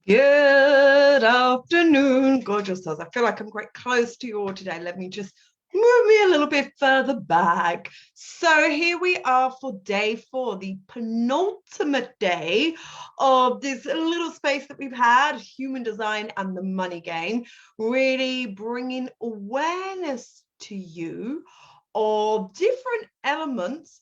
Good afternoon, gorgeous souls. I feel like I'm quite close to you all today. Let me just move me a little bit further back. So here we are for day 4, the penultimate day of this little space that we've had, human design and the money game, really bringing awareness to you of different elements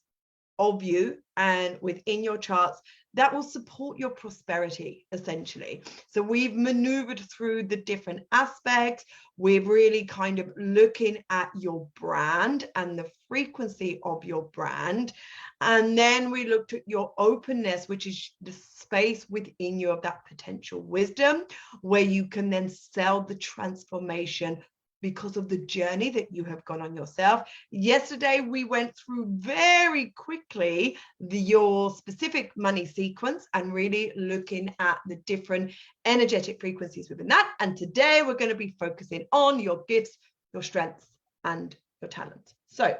of you and within your charts that will support your prosperity, essentially. So we've maneuvered through the different aspects. We're really kind of looking at your brand and the frequency of your brand. And then we looked at your openness, which is the space within you of that potential wisdom, where you can then sell the transformation because of the journey that you have gone on yourself. Yesterday, we went through very quickly your specific money sequence and really looking at the different energetic frequencies within that. And today we're going to be focusing on your gifts, your strengths, and your talents. So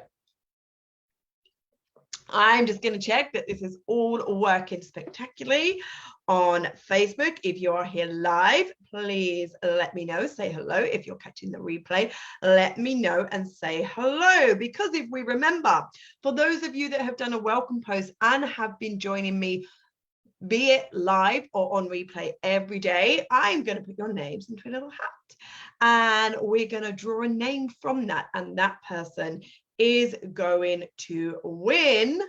I'm just going to check that this is all working spectacularly on Facebook. If you are here live, please let me know. Say hello. If you're catching the replay, let me know and say hello. Because if we remember, for those of you that have done a welcome post and have been joining me, be it live or on replay every day, I'm going to put your names into a little hat and we're going to draw a name from that. And that person is going to win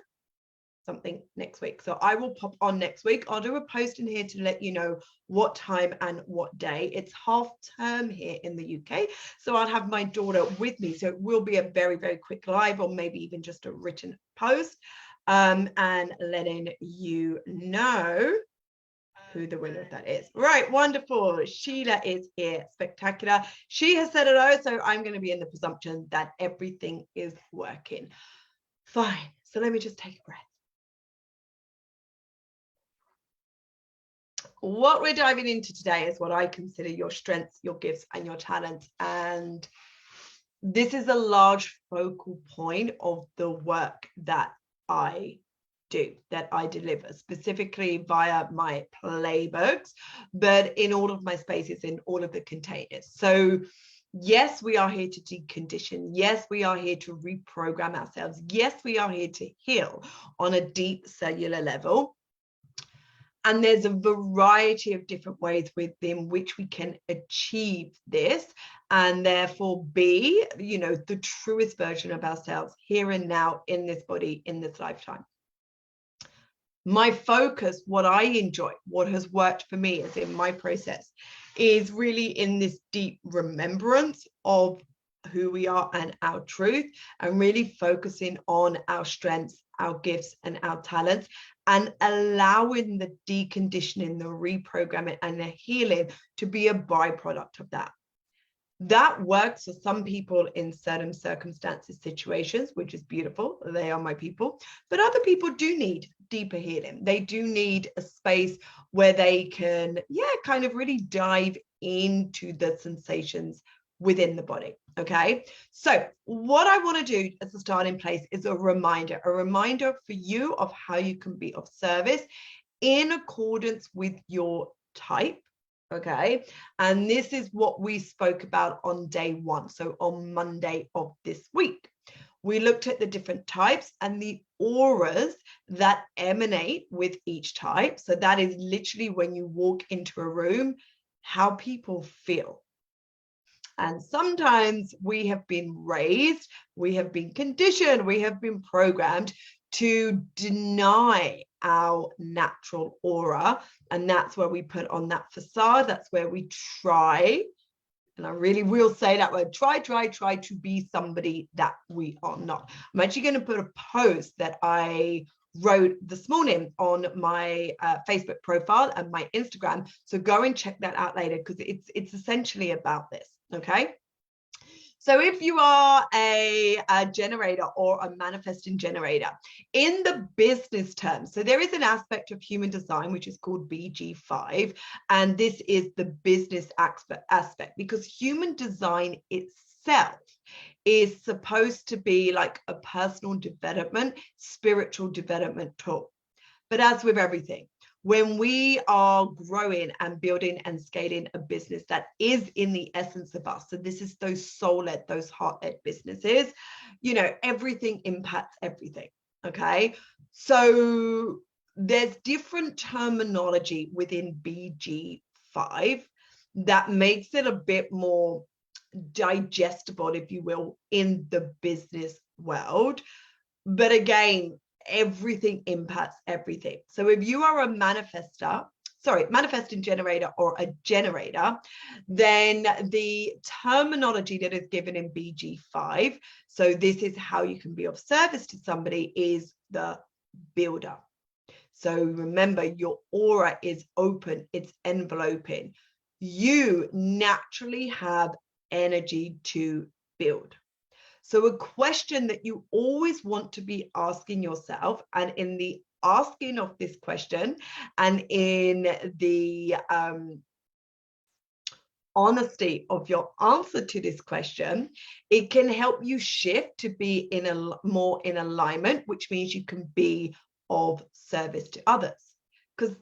something next week. So I will pop on next week. I'll do a post in here to let you know what time and what day. It's half term here in the UK. So I'll have my daughter with me. So it will be a very, very quick live or maybe even just a written post and letting you know who the winner of that is. Right, wonderful. Sheila is here, spectacular. She has said hello, so I'm going to be in the presumption that everything is working. Fine. So let me just take a breath. What we're diving into today is what I consider your strengths, your gifts, and your talents. And this is a large focal point of the work that I do, that I deliver, specifically via my playbooks, but in all of my spaces, in all of the containers. So yes, we are here to decondition. Yes, we are here to reprogram ourselves. Yes, we are here to heal on a deep cellular level. And there's a variety of different ways within which we can achieve this and therefore be, the truest version of ourselves here and now in this body, in this lifetime. My focus, what I enjoy, what has worked for me as in my process, is really in this deep remembrance of who we are and our truth, and really focusing on our strengths, our gifts, and our talents, and allowing the deconditioning, the reprogramming, and the healing to be a byproduct of that. That works for some people in certain circumstances, situations, which is beautiful. They are my people. But other people do need deeper healing. They do need a space where they can, kind of really dive into the sensations within the body. Okay, so what I want to do as a starting place is a reminder for you of how you can be of service in accordance with your type. Okay, and this is what we spoke about on day 1, so on Monday of this week. We looked at the different types and the auras that emanate with each type. So that is literally when you walk into a room, how people feel. And sometimes we have been raised, we have been conditioned, we have been programmed to deny our natural aura. And that's where we put on that facade. That's where we try, and I really will say that word, try to be somebody that we are not. I'm actually going to put a post that I wrote this morning on my Facebook profile and my Instagram. So go and check that out later, because it's essentially about this. Okay. So if you are a generator or a manifesting generator in the business terms, so there is an aspect of human design, which is called BG5. And this is the business aspect, because human design itself is supposed to be like a personal development, spiritual development tool. But as with everything, when we are growing and building and scaling a business that is in the essence of us, so this is those soul-led, those heart-led businesses, you know, everything impacts everything. Okay, so there's different terminology within BG5 that makes it a bit more digestible, if you will, in the business world. But again, everything impacts everything. So if you are a manifesting generator or a generator, then the terminology that is given in BG5, so this is how you can be of service to somebody, is the builder. So remember, your aura is open, it's enveloping. You naturally have energy to build. So a question that you always want to be asking yourself, and in the asking of this question and in the honesty of your answer to this question, it can help you shift to be in a more in alignment, which means you can be of service to others, because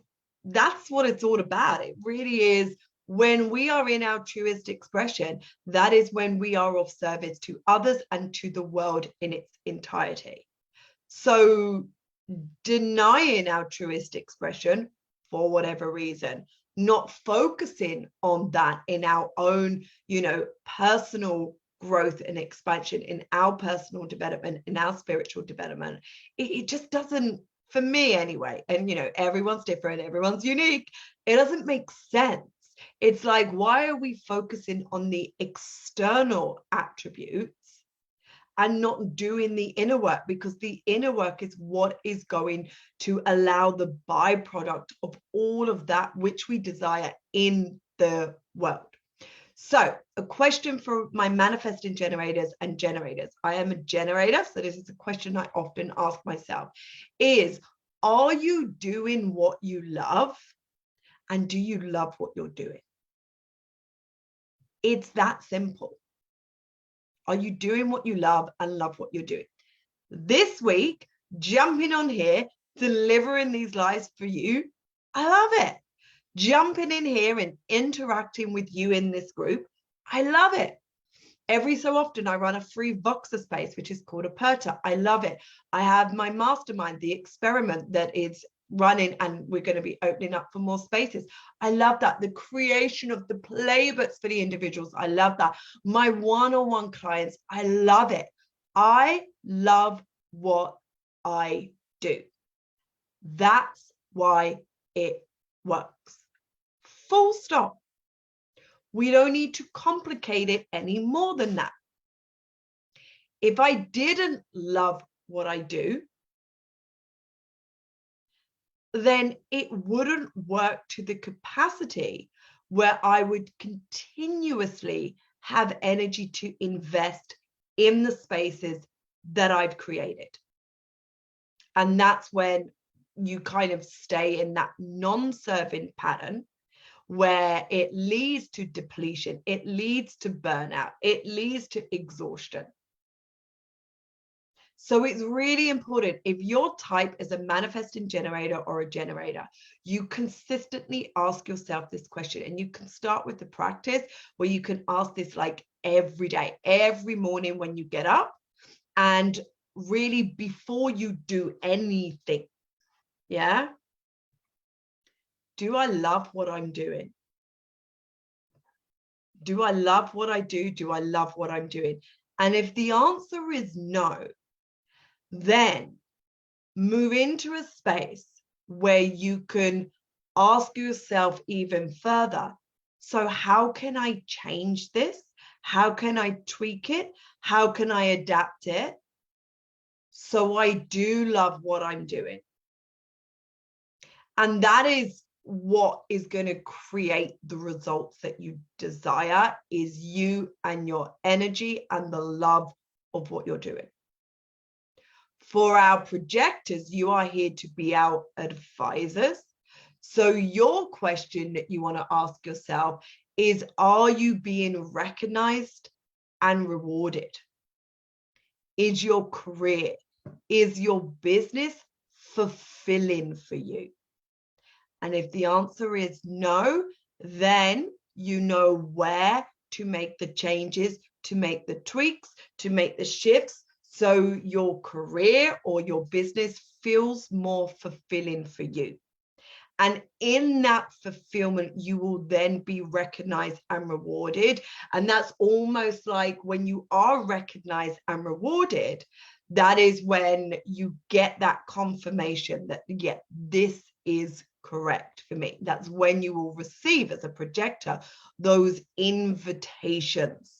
that's what it's all about. It really is. When we are in our truest expression, that is when we are of service to others and to the world in its entirety. So denying our truest expression for whatever reason, not focusing on that in our own, you know, personal growth and expansion, in our personal development, in our spiritual development, it just doesn't, for me anyway, and you know, everyone's different, everyone's unique, it doesn't make sense. It's like, why are we focusing on the external attributes and not doing the inner work? Because the inner work is what is going to allow the byproduct of all of that which we desire in the world. So a question for my manifesting generators and generators. I am a generator, so this is a question I often ask myself, is, are you doing what you love? And do you love what you're doing? It's that simple. Are you doing what you love and love what you're doing? This week, jumping on here, delivering these lives for you, I love it. Jumping in here and interacting with you in this group, I love it. Every so often, I run a free Voxer space, which is called a Perta. I love it. I have my mastermind, the experiment, that is running, and we're going to be opening up for more spaces. I love that. The creation of the playbooks for the individuals, I love that. My one-on-one clients, I love it. I love what I do. That's why it works. Full stop. We don't need to complicate it any more than that. If I didn't love what I do, then it wouldn't work to the capacity where I would continuously have energy to invest in the spaces that I've created. And that's when you kind of stay in that non-serving pattern, where it leads to depletion, it leads to burnout, it leads to exhaustion. So it's really important, if your type is a manifesting generator or a generator, you consistently ask yourself this question. And you can start with the practice where you can ask this like every day, every morning when you get up, and really before you do anything. Yeah. Do I love what I'm doing? Do I love what I do? Do I love what I'm doing? And if the answer is no, then move into a space where you can ask yourself even further, so how can I change this? How can I tweak it? How can I adapt it so I do love what I'm doing? And that is what is going to create the results that you desire, is you and your energy and the love of what you're doing. For our projectors, you are here to be our advisors. So your question that you want to ask yourself is, are you being recognized and rewarded? Is your career, is your business fulfilling for you? And if the answer is no, then you know where to make the changes, to make the tweaks, to make the shifts, so your career or your business feels more fulfilling for you. And in that fulfillment, you will then be recognized and rewarded. And that's almost like when you are recognized and rewarded, that is when you get that confirmation that, yeah, this is correct for me. That's when you will receive, as a projector, those invitations.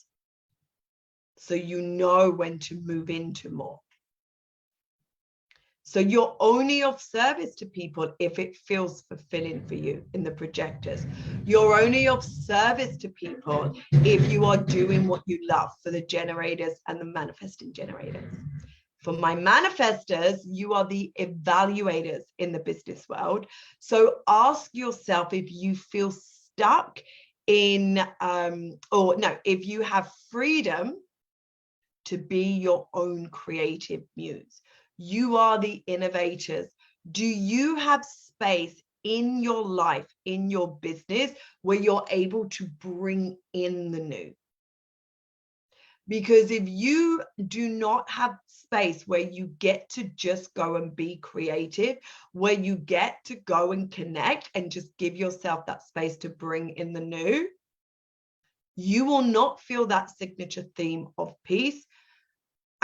So you know when to move into more. So you're only of service to people if it feels fulfilling for you in the projectors. You're only of service to people if you are doing what you love, for the generators and the manifesting generators. For my manifestors, you are the evaluators in the business world. So ask yourself if you feel stuck in, if you have freedom to be your own creative muse. You are the innovators. Do you have space in your life, in your business, where you're able to bring in the new? Because if you do not have space where you get to just go and be creative, where you get to go and connect and just give yourself that space to bring in the new, you will not feel that signature theme of peace,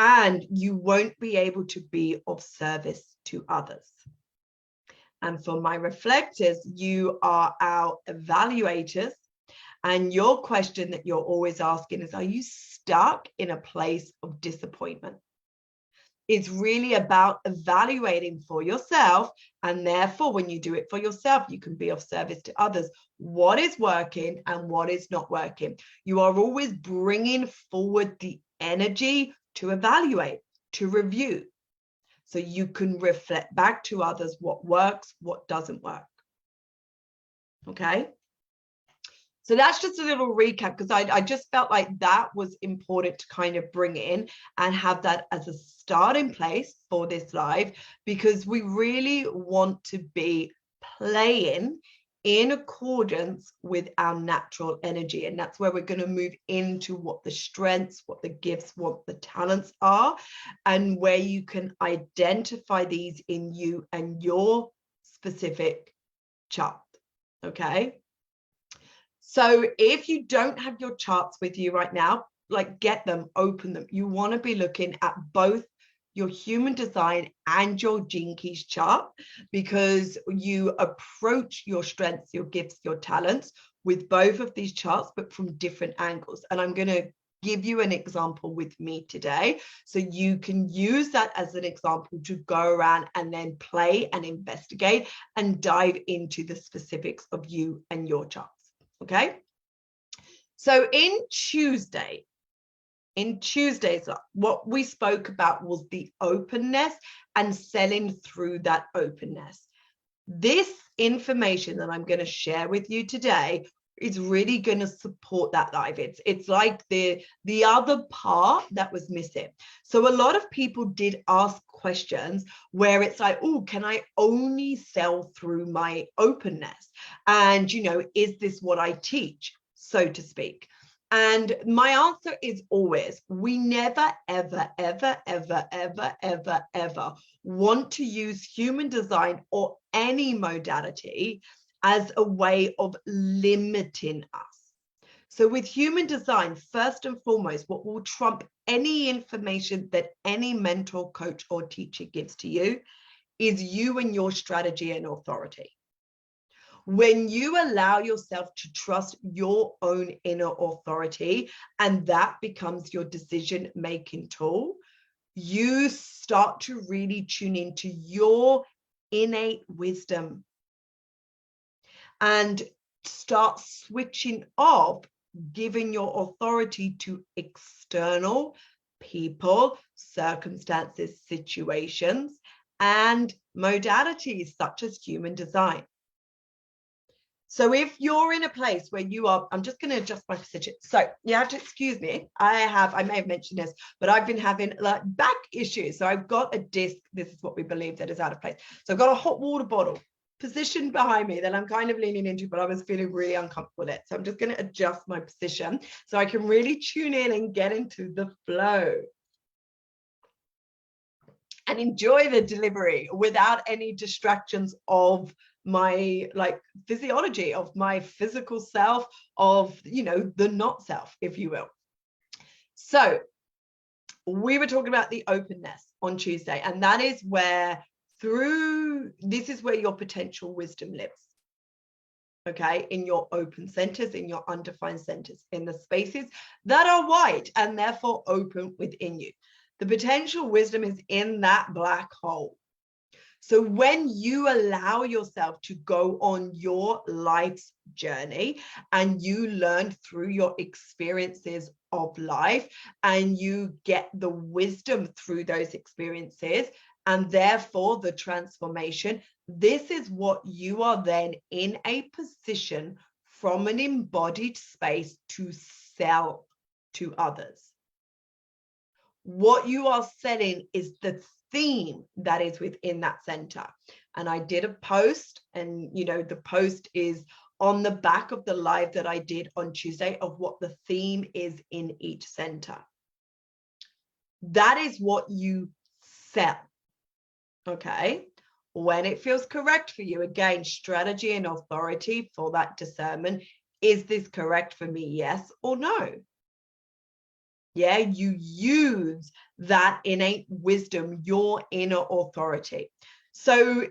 and you won't be able to be of service to others. And for my reflectors, you are our evaluators. And your question that you're always asking is, are you stuck in a place of disappointment? It's really about evaluating for yourself. And therefore, when you do it for yourself, you can be of service to others. What is working and what is not working? You are always bringing forward the energy to evaluate, to review, so you can reflect back to others what works, what doesn't work. Okay. So that's just a little recap, because I just felt like that was important to kind of bring in and have that as a starting place for this live, because we really want to be playing in accordance with our natural energy. And that's where we're going to move into what the strengths, what the gifts, what the talents are, and where you can identify these in you and your specific chart. Okay. So if you don't have your charts with you right now, like, get them, open them. You want to be looking at both your human design and your Gene Keys chart, because you approach your strengths, your gifts, your talents with both of these charts, but from different angles. And I'm going to give you an example with me today, so you can use that as an example to go around and then play and investigate and dive into the specifics of you and your charts. Okay. So in Tuesday's, what we spoke about was the openness and selling through that openness. This information that I'm going to share with you today is really going to support that live. It's like the other part that was missing. So a lot of people did ask questions where it's like, oh, can I only sell through my openness? And, you know, is this what I teach, so to speak? And my answer is always, we never, ever, ever, ever, ever, ever, ever want to use human design or any modality as a way of limiting us. So with human design, first and foremost, what will trump any information that any mentor, coach, or teacher gives to you is you and your strategy and authority. When you allow yourself to trust your own inner authority, and that becomes your decision-making tool, you start to really tune into your innate wisdom and start switching off giving your authority to external people, circumstances, situations, and modalities such as human design. So if you're in a place where you are, I'm just going to adjust my position. So you have to excuse me. I may have mentioned this, but I've been having like back issues. So I've got a disc. This is what we believe that is out of place. So I've got a hot water bottle position behind me that I'm kind of leaning into, but I was feeling really uncomfortable with it. So I'm just going to adjust my position so I can really tune in and get into the flow and enjoy the delivery without any distractions of my like physiology, of my physical self, of, you know, the not self, if you will. So we were talking about the openness on Tuesday, and that is where this is where your potential wisdom lives. Okay, in your open centers, in your undefined centers, in the spaces that are wide and therefore open within you. The potential wisdom is in that black hole. So when you allow yourself to go on your life's journey and you learn through your experiences of life and you get the wisdom through those experiences and therefore the transformation, this is what you are then in a position from an embodied space to sell to others. What you are selling is the theme that is within that center. And I did a post, and you know, the post is on the back of the live that I did on Tuesday of what the theme is in each center. That is what you sell. Okay. When it feels correct for you, again, strategy and authority for that discernment. Is this correct for me? Yes or no? Yeah, you use that innate wisdom, your inner authority. So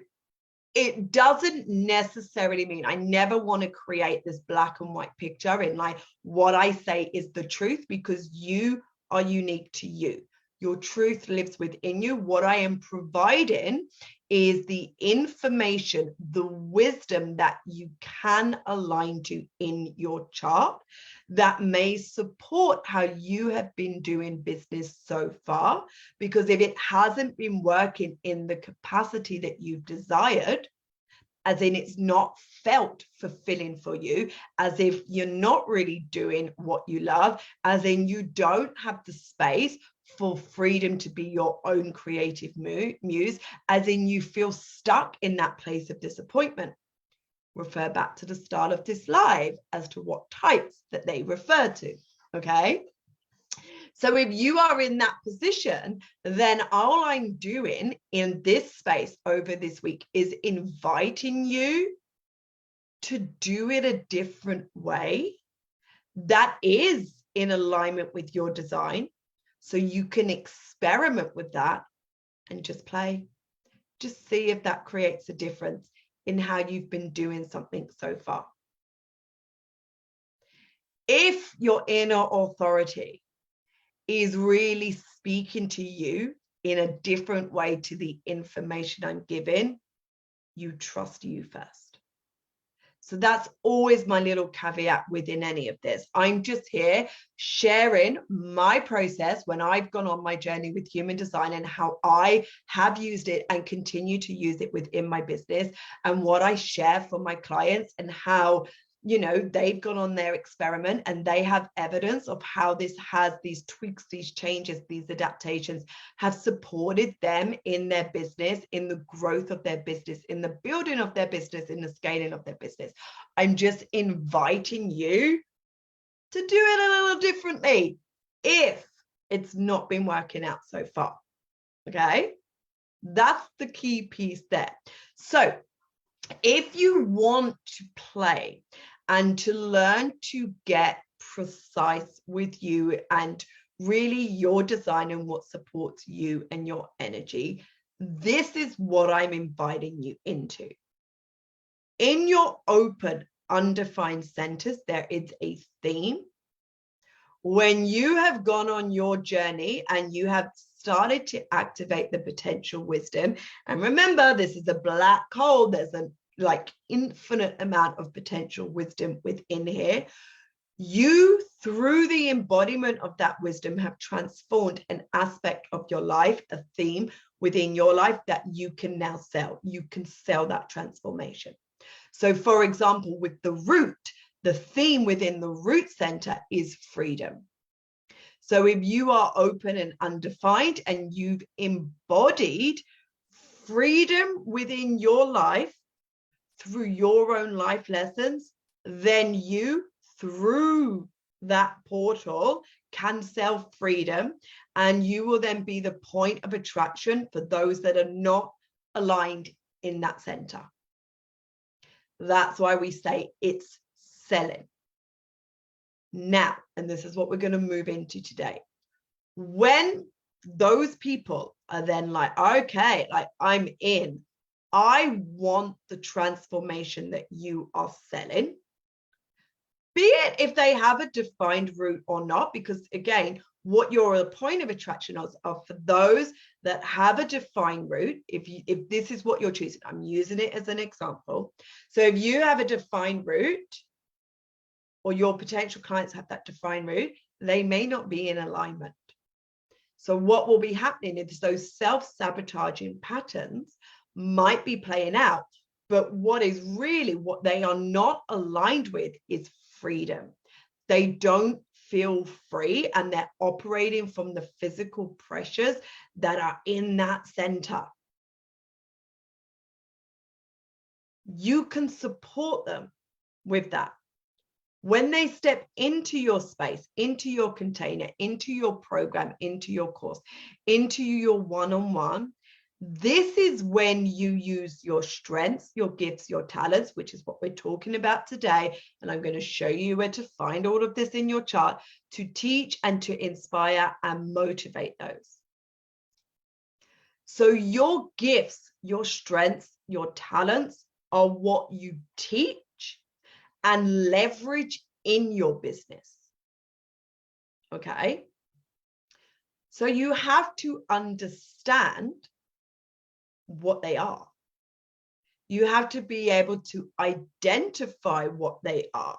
it doesn't necessarily mean, I never want to create this black and white picture in like what I say is the truth, because you are unique to you. Your truth lives within you. What I am providing is the information, the wisdom that you can align to in your chart that may support how you have been doing business so far. Because if it hasn't been working in the capacity that you've desired, as in it's not felt fulfilling for you, as if you're not really doing what you love, as in you don't have the space for freedom to be your own creative muse, as in you feel stuck in that place of disappointment. Refer back to the start of this live as to what types that they refer to, okay? So if you are in that position, then all I'm doing in this space over this week is inviting you to do it a different way that is in alignment with your design. So you can experiment with that and just play. Just see if that creates a difference in how you've been doing something so far. If your inner authority is really speaking to you in a different way to the information I'm giving, you trust you first. So that's always my little caveat within any of this. I'm just here sharing my process when I've gone on my journey with human design and how I have used it and continue to use it within my business, and what I share for my clients, and how, you know, they've gone on their experiment and they have evidence of how this has these tweaks, these changes, these adaptations have supported them in their business, in the growth of their business, in the building of their business, in the scaling of their business. I'm just inviting you to do it a little differently if it's not been working out so far. Okay, that's the key piece there. So if you want to play and to learn to get precise with you and really your design and what supports you and your energy, this is what I'm inviting you into. In your open, undefined centers, there is a theme. When you have gone on your journey and you have started to activate the potential wisdom, and remember, this is a black hole, there's a like infinite amount of potential wisdom within here. You, through the embodiment of that wisdom, have transformed an aspect of your life, a theme within your life that you can now sell. You can sell that transformation. So for example, with the root, the theme within the root center is freedom. So if you are open and undefined and you've embodied freedom within your life through your own life lessons, then you, through that portal, can sell freedom, and you will then be the point of attraction for those that are not aligned in that center. That's why we say it's selling. Now, and this is what we're going to move into today. When those people are then like, okay, like I'm in, I want the transformation that you are selling, be it if they have a defined route or not, because again, what your point of attraction is are for those that have a defined route. If this is what you're choosing, I'm using it as an example. So if you have a defined route, or your potential clients have that defined route, they may not be in alignment. So what will be happening is those self-sabotaging patterns might be playing out, but what they are not aligned with is freedom. They don't feel free, and they're operating from the physical pressures that are in that center. You can support them with that. When they step into your space, into your container, into your program, into your course, into your one-on-one, this is when you use your strengths, your gifts, your talents, which is what we're talking about today. And I'm going to show you where to find all of this in your chart to teach and to inspire and motivate those. So your gifts, your strengths, your talents are what you teach and leverage in your business. Okay. So you have to understand what they are. You have to be able to identify what they are.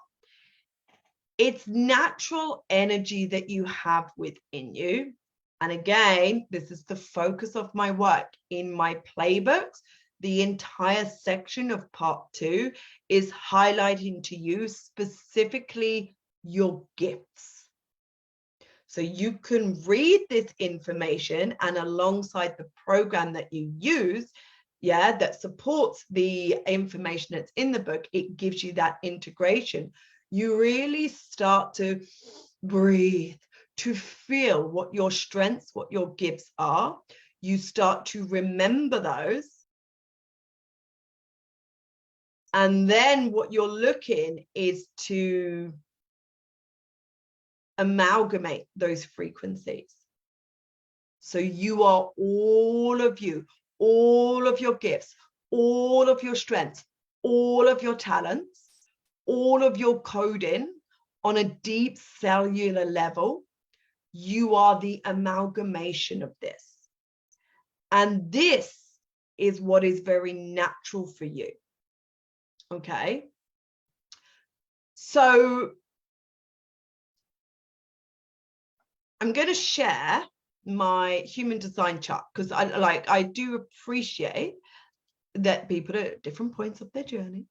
It's natural energy that you have within you. And again, this is the focus of my work in my playbooks. The entire section of part 2 is highlighting to you specifically your gifts. So you can read this information, and alongside the program that you use, that supports the information that's in the book, it gives you that integration. You really start to breathe, to feel what your strengths, what your gifts are. You start to remember those. And then what you're looking is to amalgamate those frequencies. So you are all of you, all of your gifts, all of your strengths, all of your talents, all of your coding on a deep cellular level. You are the amalgamation of this. And this is what is very natural for you. Okay. So I'm going to share my human design chart, because I do appreciate that people are at different points of their journey.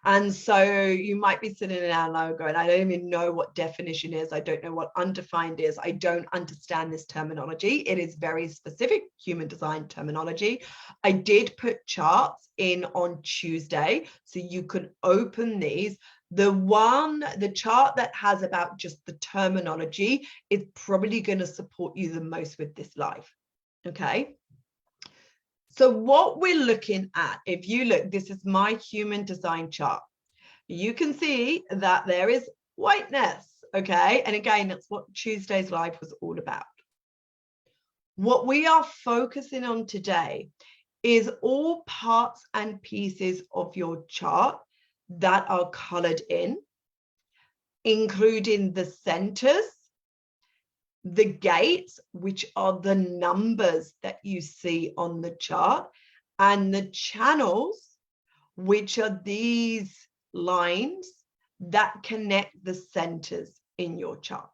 And so you might be sitting there now going, I don't even know what definition is. I don't know what undefined is. I don't understand this terminology. It is very specific human design terminology. I did put charts in on Tuesday, so you can open these. The chart that has about just the terminology is probably going to support you the most with this live. Okay. So what we're looking at, if you look, this is my human design chart. You can see that there is whiteness, okay? And again, that's what Tuesday's live was all about. What we are focusing on today is all parts and pieces of your chart that are colored in, including the centers, the gates, which are the numbers that you see on the chart, and the channels, which are these lines that connect the centers in your chart.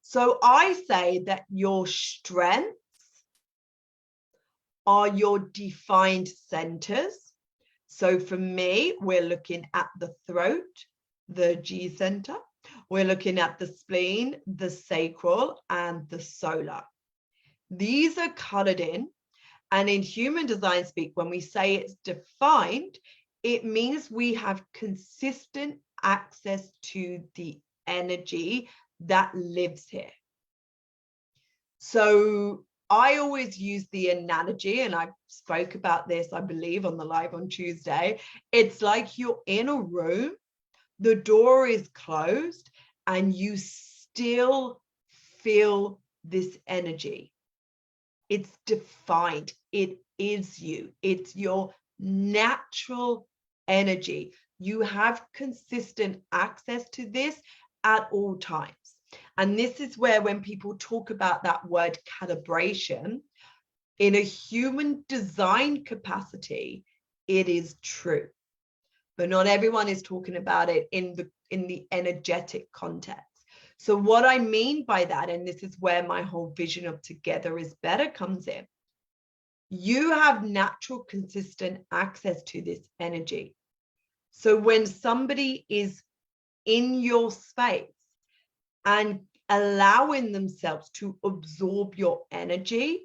So I say that your strengths are your defined centers. So for me, we're looking at the throat, the G center. We're looking at the spleen, the sacral, and the solar. These are colored in. And in human design speak, when we say it's defined, It means we have consistent access to the energy that lives here. So I always use the analogy, and I spoke about this, I believe, on the live on Tuesday. It's like you're in a room, the door is closed, and you still feel this energy. It's defined. It is you. It's your natural energy. You have consistent access to this at all times. And this is where, when people talk about that word calibration, in a human design capacity, it is true. But not everyone is talking about it in the energetic context. So what I mean by that, and this is where my whole vision of Together is Better comes in, you have natural, consistent access to this energy. So when somebody is in your space and allowing themselves to absorb your energy,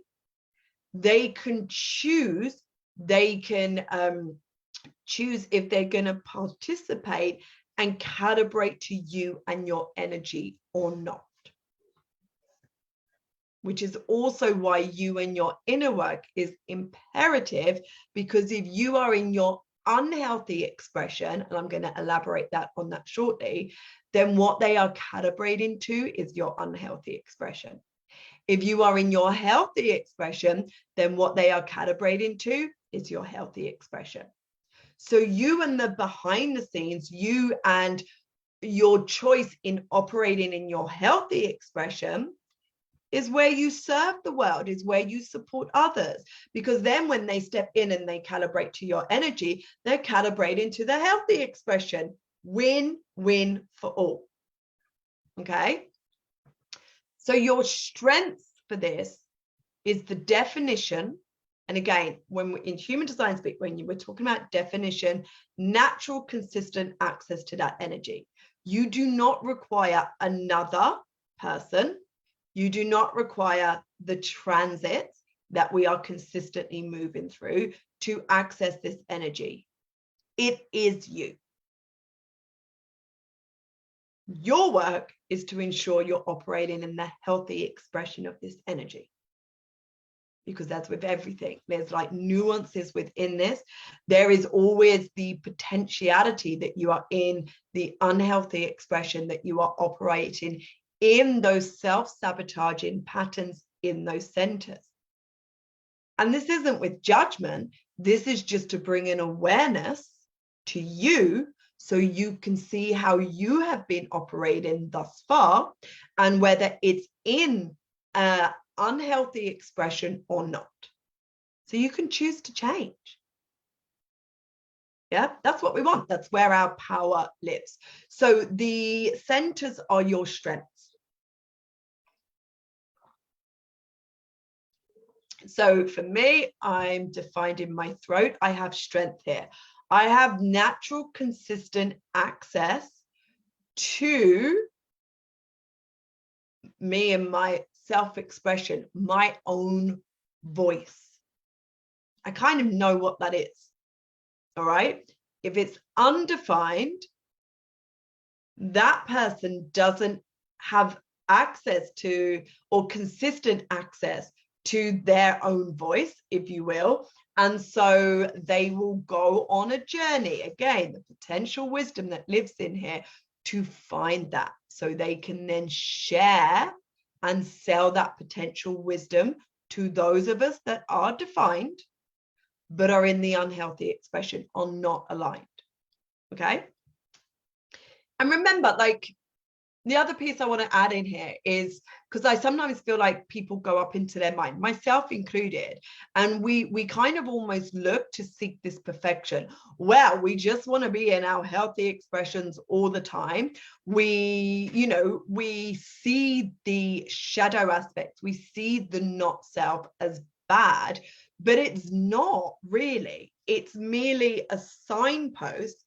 they can choose if they're going to participate and calibrate to you and your energy or not. Which is also why you and your inner work is imperative, because if you are in your unhealthy expression, and I'm going to elaborate on that shortly, then what they are calibrating to is your unhealthy expression. If you are in your healthy expression, then what they are calibrating to is your healthy expression. So you and the behind the scenes, you and your choice in operating in your healthy expression is where you serve the world, is where you support others. Because then when they step in and they calibrate to your energy, they're calibrating to the healthy expression. Win-win for all. Okay? So your strength for this is the definition. And again, when we're in human design speak, when you were talking about definition, natural, consistent access to that energy. You do not require another person. You do not require the transits that we are consistently moving through to access this energy. It is you. Your work is to ensure you're operating in the healthy expression of this energy. Because that's with everything. There's like nuances within this. There is always the potentiality that you are in the unhealthy expression, that you are operating in those self-sabotaging patterns in those centers. And this isn't with judgment. This is just to bring an awareness to you so you can see how you have been operating thus far and whether it's in unhealthy expression or not. So you can choose to change. Yeah, that's what we want. That's where our power lives. So the centers are your strengths. So for me, I'm defined in my throat. I have strength here. I have natural, consistent access to me and my self-expression, my own voice. I kind of know what that is. All right. If it's undefined, that person doesn't have access to or consistent access to their own voice, if you will. And so they will go on a journey, again, the potential wisdom that lives in here, to find that so they can then share and sell that potential wisdom to those of us that are defined but are in the unhealthy expression, are not aligned. Okay. And remember, like, the other piece I want to add in here is, because I sometimes feel like people go up into their mind, myself included, and we kind of almost look to seek this perfection. Well, we just want to be in our healthy expressions all the time. We see the shadow aspects, we see the not self as bad, but it's not really. It's merely a signpost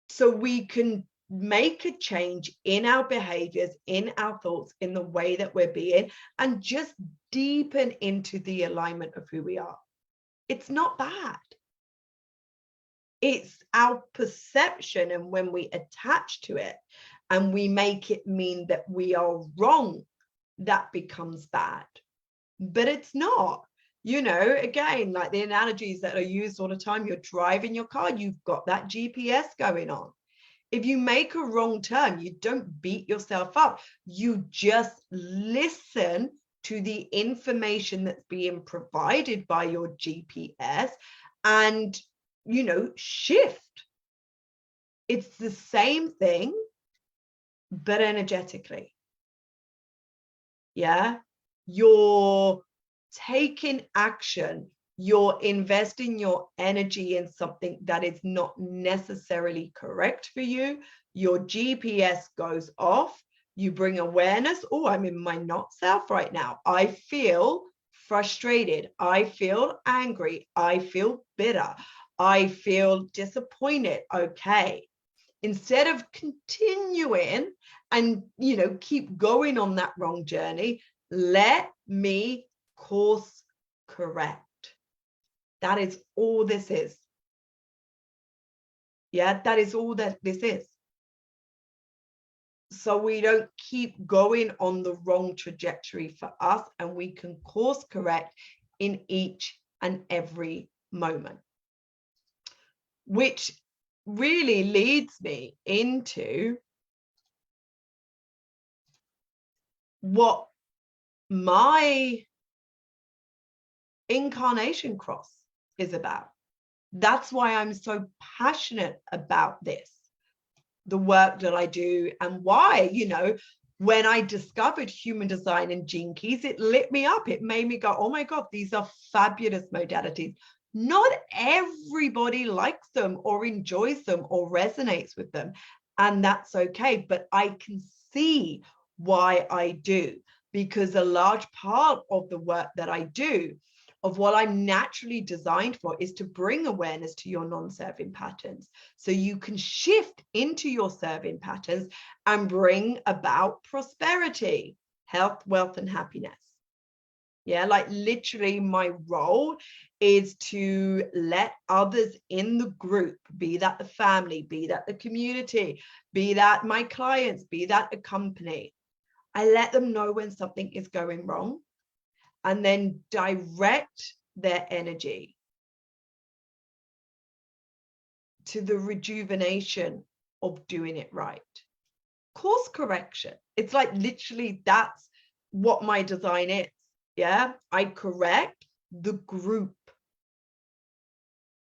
so we can make a change in our behaviors, in our thoughts, in the way that we're being, and just deepen into the alignment of who we are. It's not bad. It's our perception, and when we attach to it and we make it mean that we are wrong, that becomes bad. But it's not. You know, again, like the analogies that are used all the time, you're driving your car, you've got that GPS going on. If you make a wrong turn, you don't beat yourself up. You just listen to the information that's being provided by your GPS and, you know, shift. It's the same thing, but energetically. Yeah. You're taking action. You're investing your energy in something that is not necessarily correct for you. Your GPS goes off. You bring awareness. Oh, I'm in my not self right now. I feel frustrated. I feel angry. I feel bitter. I feel disappointed. Okay. Instead of continuing and, you know, keep going on that wrong journey, let me course correct. That is all this is. Yeah, that is all that this is. So we don't keep going on the wrong trajectory for us, and we can course correct in each and every moment. Which really leads me into what my incarnation cross is about. That's why I'm so passionate about this, the work that I do, and why, you know, when I discovered human design and gene keys, it lit me up. It made me go, oh my God, these are fabulous modalities. Not everybody likes them or enjoys them or resonates with them, and that's okay. But I can see why I do, because a large part of the work that I do, of what I'm naturally designed for, is to bring awareness to your non-serving patterns so you can shift into your serving patterns and bring about prosperity, health, wealth, and happiness. Yeah, like literally my role is to let others in the group, be that the family, be that the community, be that my clients, be that a company, I let them know when something is going wrong, and then direct their energy to the rejuvenation of doing it right. Course correction. It's like literally that's what my design is. Yeah, I correct the group,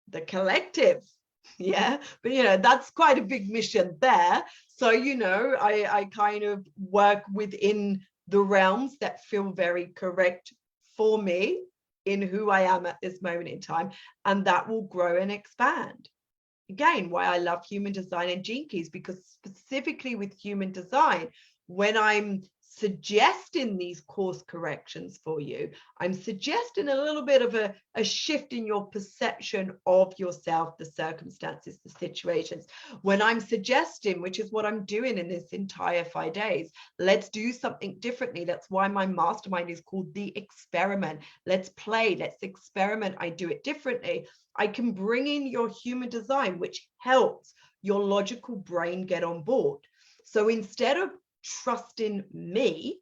the collective. Yeah, but you know, that's quite a big mission there. So, you know, I kind of work within the realms that feel very correct for me in who I am at this moment in time, and that will grow and expand. Again, why I love human design and gene keys, because specifically with human design, when I'm suggesting these course corrections for you, I'm suggesting a little bit of a shift in your perception of yourself, the circumstances, the situations. When I'm suggesting, which is what I'm doing in this entire 5 days, let's do something differently. That's why my mastermind is called The Experiment. Let's play, let's experiment. I do it differently. I can bring in your human design, which helps your logical brain get on board. So instead of trusting me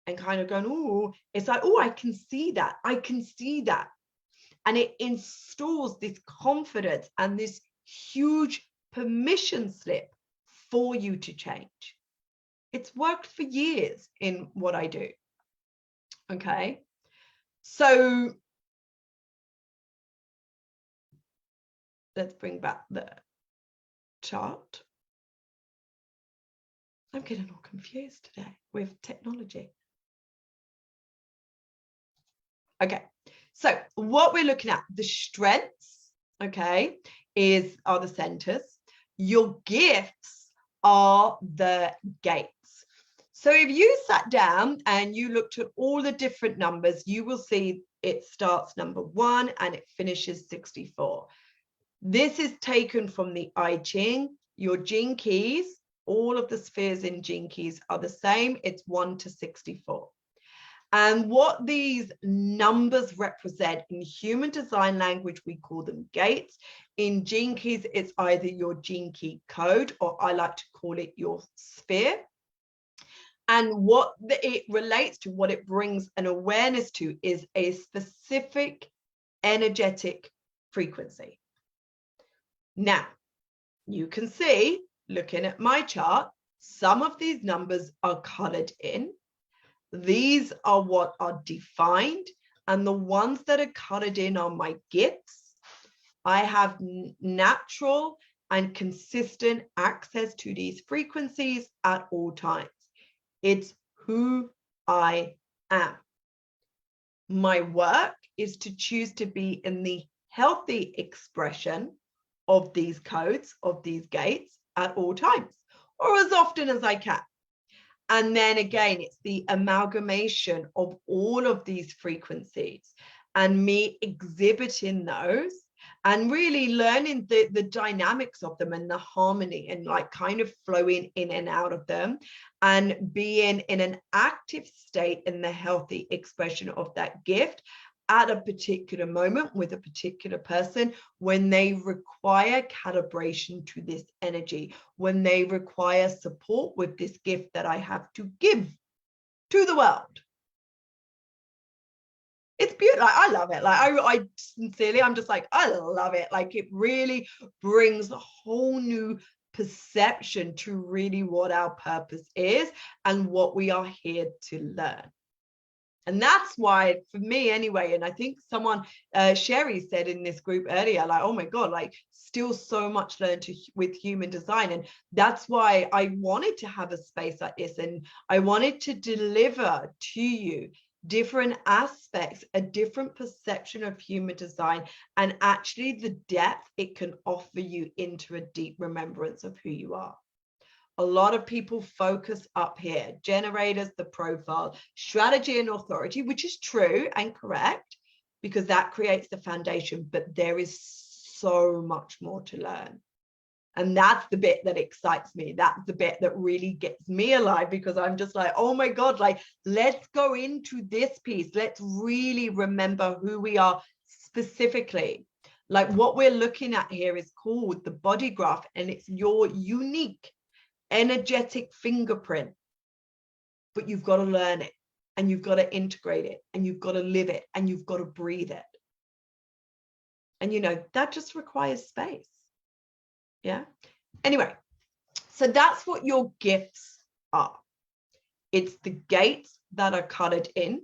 and kind of going, oh, it's like, oh, I can see that. I can see that. And it installs this confidence and this huge permission slip for you to change. It's worked for years in what I do. Okay. So let's bring back the chart. I'm getting all confused today with technology. Okay, so what we're looking at, the strengths, okay, are the centers. Your gifts are the gates. So if you sat down and you looked at all the different numbers, you will see it starts number 1 and it finishes 64. This is taken from the I Ching. Your gene keys, all of the spheres in gene keys are the same. It's 1 to 64. And what these numbers represent in human design language, we call them gates. In Gene Keys, it's either your gene key code, or I like to call it your sphere. And what it relates to, what it brings an awareness to, is a specific energetic frequency. Now, you can see, looking at my chart, some of these numbers are colored in. These are what are defined, and the ones that are colored in are my gifts. I have natural and consistent access to these frequencies at all times. It's who I am. My work is to choose to be in the healthy expression of these codes, of these gates at all times, or as often as I can. And then again, it's the amalgamation of all of these frequencies and me exhibiting those and really learning the dynamics of them and the harmony, and like kind of flowing in and out of them and being in an active state in the healthy expression of that gift at a particular moment with a particular person when they require calibration to this energy, when they require support with this gift that I have to give to the world. It's beautiful. Like, I love it. Like I sincerely, I'm just like, I love it. Like it really brings a whole new perception to really what our purpose is and what we are here to learn. And that's why, for me anyway, and I think someone, Sherry said in this group earlier, like, oh my God, like still so much learned with human design. And that's why I wanted to have a space like this. And I wanted to deliver to you different aspects, a different perception of human design, and actually the depth it can offer you into a deep remembrance of who you are. A lot of people focus up here, generators, the profile, strategy and authority, which is true and correct because that creates the foundation, but there is so much more to learn. And that's the bit that excites me. That's the bit that really gets me alive, because I'm just like, oh my God, like, let's go into this piece. Let's really remember who we are specifically. Like what we're looking at here is called the body graph, and it's your unique energetic fingerprint, but you've got to learn it, and you've got to integrate it, and you've got to live it, and you've got to breathe it. And you know, that just requires space. Yeah. Anyway, so that's what your gifts are. It's the gates that are colored in.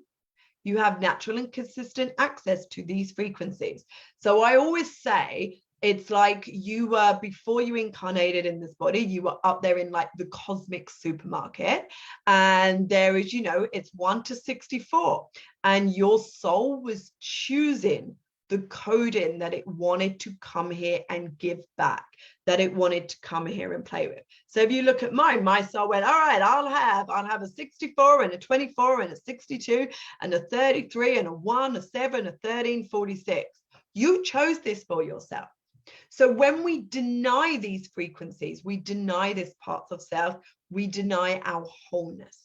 You have natural and consistent access to these frequencies. So I always say, it's like you were, before you incarnated in this body, you were up there in like the cosmic supermarket, and there is, you know, it's 1 to 64, and your soul was choosing the coding that it wanted to come here and give back, that it wanted to come here and play with. So if you look at mine, my soul went, all right, I'll have a 64 and a 24 and a 62 and a 33 and a 1, a 7, a 13, 46. You chose this for yourself. So when we deny these frequencies, we deny this parts of self, we deny our wholeness.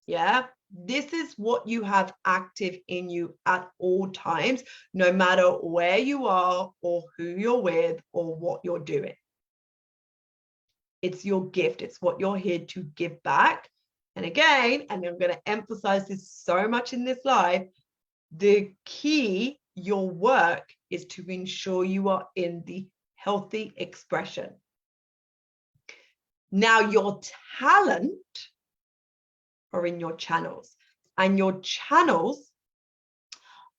Yeah, this is what you have active in you at all times, no matter where you are or who you're with or what you're doing. It's your gift. It's what you're here to give back. And again, and I'm going to emphasize this so much in this live, the key, your work, is to ensure you are in the healthy expression. Now, your talent are in your channels, and your channels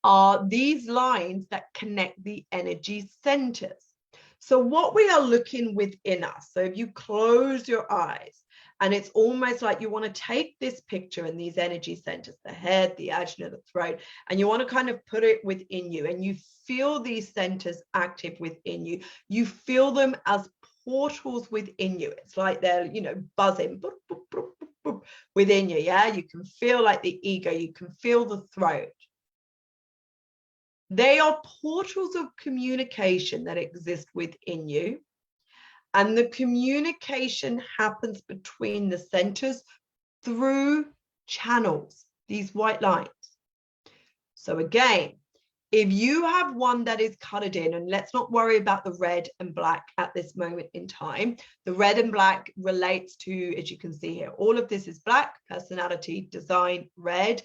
are these lines that connect the energy centers. So what we are looking within us, so if you close your eyes, and it's almost like you want to take this picture and these energy centers, the head, the ajna, the throat, and you want to kind of put it within you, and you feel these centers active within you. You feel them as portals within you. It's like they're, you know, buzzing boop, boop, boop, boop, boop, within you. Yeah, you can feel like the ego, you can feel the throat. They are portals of communication that exist within you. And the communication happens between the centers through channels, these white lines. So again, if you have one that is colored in, and let's not worry about the red and black at this moment in time. The red and black relates to, as you can see here, all of this is black, personality, design, red.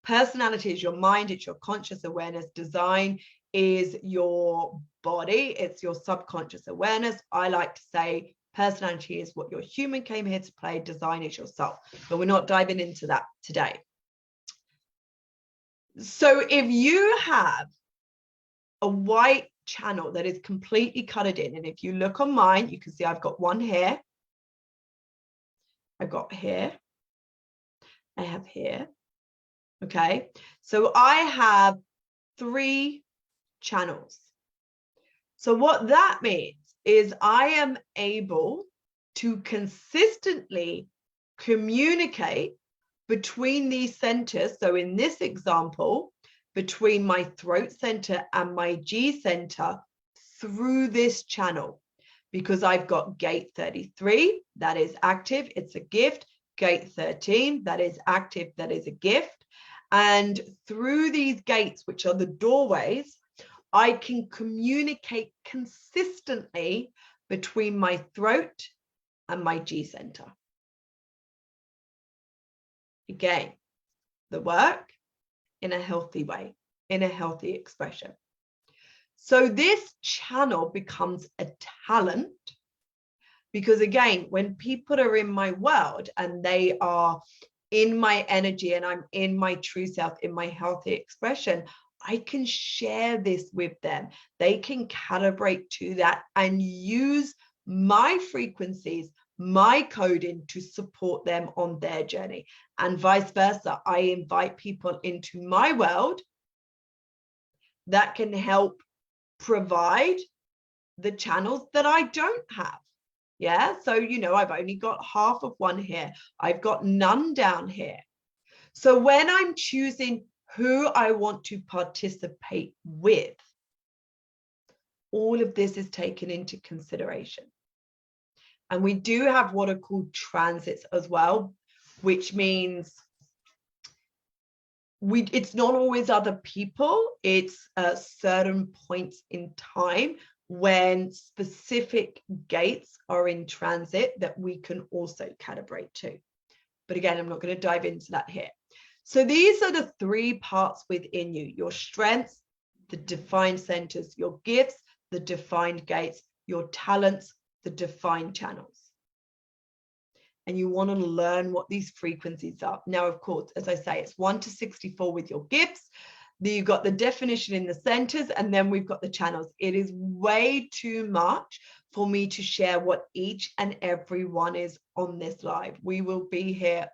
Personality is your mind, it's your conscious awareness. Design is your body, it's your subconscious awareness. I like to say personality is what your human came here to play, design is yourself. But we're not diving into that today. So if you have a white channel that is completely colored in, and if you look on mine, you can see I've got one here, I've got here, I have here, okay? So I have 3 channels. So what that means is I am able to consistently communicate between these centers. So in this example, between my throat center and my G center through this channel, because I've got gate 33, that is active, it's a gift. Gate 13, that is active, that is a gift. And through these gates, which are the doorways, I can communicate consistently between my throat and my G center. Again, the work in a healthy way, in a healthy expression. So this channel becomes a talent because, again, when people are in my world and they are in my energy and I'm in my true self, in my healthy expression, I can share this with them. They can calibrate to that and use my frequencies, my coding to support them on their journey, and vice versa. I invite people into my world that can help provide the channels that I don't have. Yeah, so I've only got half of one here, I've got none down here. So when I'm choosing who I want to participate with, all of this is taken into consideration. And we do have what are called transits as well, which means it's not always other people, it's certain points in time when specific gates are in transit that we can also calibrate to. But again, I'm not going to dive into that here. So these are the 3 parts within you: your strengths, the defined centers, your gifts, the defined gates, your talents, the defined channels. And you want to learn what these frequencies are. Now, of course, as I say, it's 1 to 64 with your gifts. You've got the definition in the centers, and then we've got the channels. It is way too much for me to share what each and every one is on this live. We will be here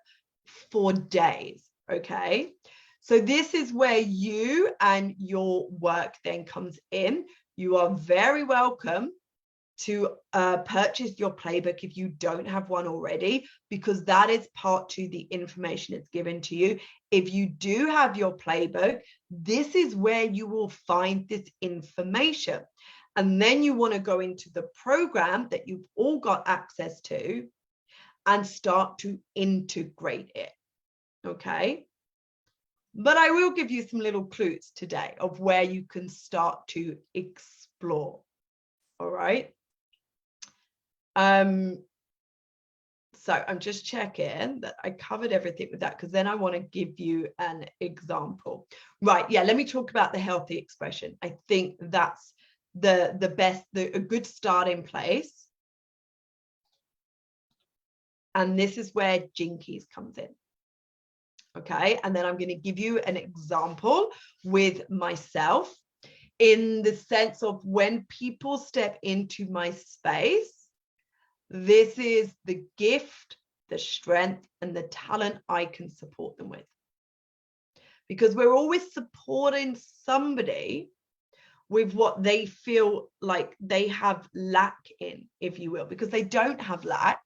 for days, okay? So this is where you and your work then comes in. You are very welcome to purchase your playbook if you don't have one already, because that is part to the information it's given to you. If you do have your playbook, this is where you will find this information. And then you want to go into the program that you've all got access to and start to integrate it, okay? But I will give you some little clues today of where you can start to explore, all right? So I'm just checking that I covered everything with that, because then I want to give you an example. Right, yeah, let me talk about the healthy expression. I think that's the best, a good starting place. And this is where Jinkies comes in. Okay, and then I'm going to give you an example with myself in the sense of when people step into my space, this is the gift, the strength, and the talent I can support them with. Because we're always supporting somebody with what they feel like they have lack in, if you will, because they don't have lack.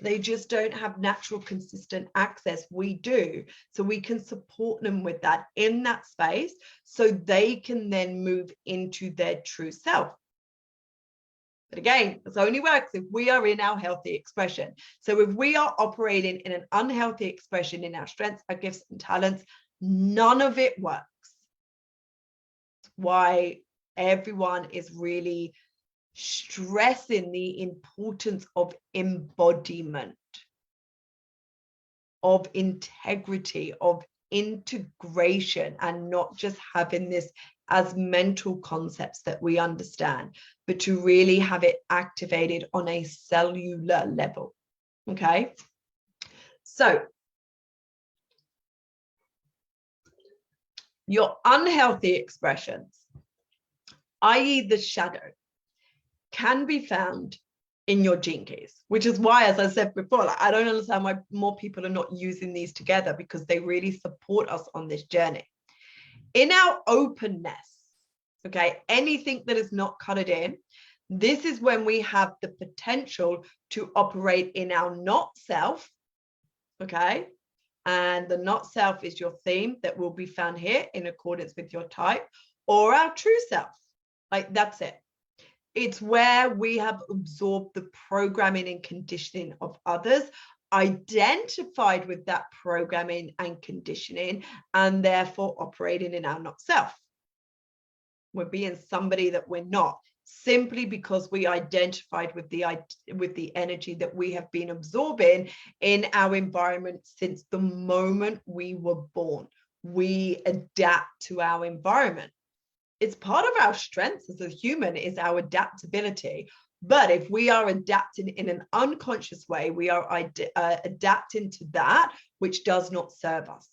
They just don't have natural, consistent access. We do. So we can support them with that in that space so they can then move into their true self. But again, this only works if we are in our healthy expression. So if we are operating in an unhealthy expression in our strengths, our gifts and talents, none of it works. Why everyone is really stressing the importance of embodiment, of integrity, of integration, and not just having this as mental concepts that we understand, but to really have it activated on a cellular level. Okay, so your unhealthy expressions, i.e. the shadow, can be found in your gene keys, which is why, as I said before, like, I don't understand why more people are not using these together, because they really support us on this journey. In our openness, okay, anything that is not colored in, this is when we have the potential to operate in our not self, okay? And the not self is your theme that will be found here in accordance with your type, or our true self. Like, that's it. It's where we have absorbed the programming and conditioning of others, identified with that programming and conditioning, and therefore operating in our not self. We're being somebody that we're not, simply because we identified with the energy that we have been absorbing in our environment since the moment we were born. We adapt to our environment. It's part of our strengths as a human, is our adaptability. But if we are adapting in an unconscious way, we are adapting to that which does not serve us.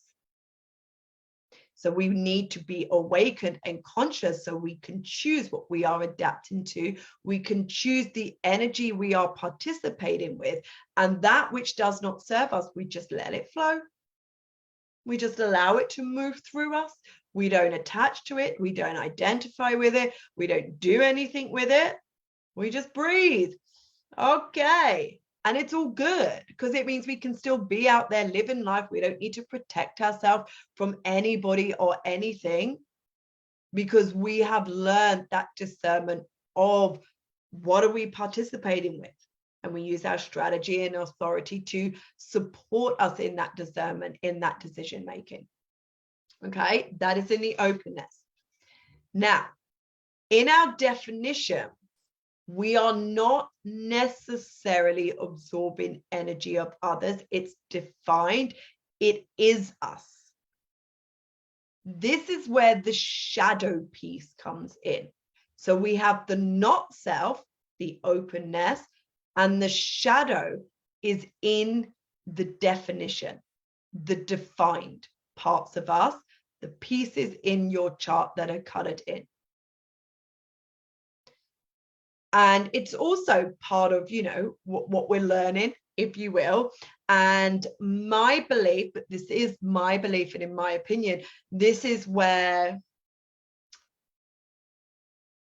So we need to be awakened and conscious so we can choose what we are adapting to. We can choose the energy we are participating with, and that which does not serve us, we just let it flow. We just allow it to move through us. We don't attach to it. We don't identify with it. We don't do anything with it. We just breathe. Okay. And it's all good, because it means we can still be out there living life. We don't need to protect ourselves from anybody or anything, because we have learned that discernment of what are we participating with. And we use our strategy and authority to support us in that discernment, in that decision making. Okay, that is in the openness. Now, in our definition, we are not necessarily absorbing energy of others. It's defined. It is us. This is where the shadow piece comes in. So we have the not self, the openness, and the shadow is in the definition, the defined parts of us, the pieces in your chart that are colored in. And it's also part of, you know, what we're learning, if you will. And my belief, but this is my belief, and in my opinion, this is where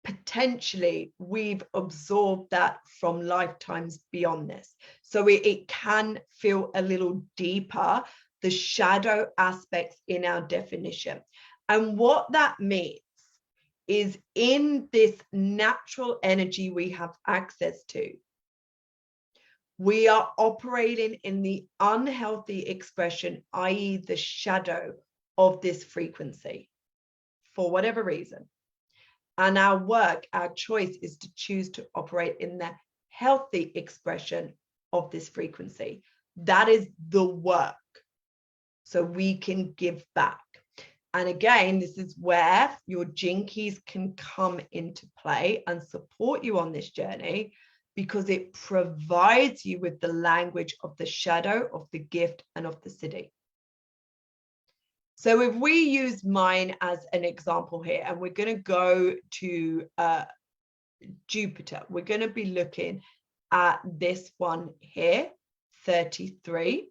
potentially we've absorbed that from lifetimes beyond this. So it can feel a little deeper, the shadow aspects in our definition. And what that means is, in this natural energy we have access to, we are operating in the unhealthy expression, i.e. the shadow of this frequency, for whatever reason. And our work, our choice, is to choose to operate in the healthy expression of this frequency. That is the work. So we can give back. And again, this is where your gene keys can come into play and support you on this journey, because it provides you with the language of the shadow, of the gift, and of the city. So if we use mine as an example here, and we're going to go to Jupiter, we're going to be looking at this one here, 33.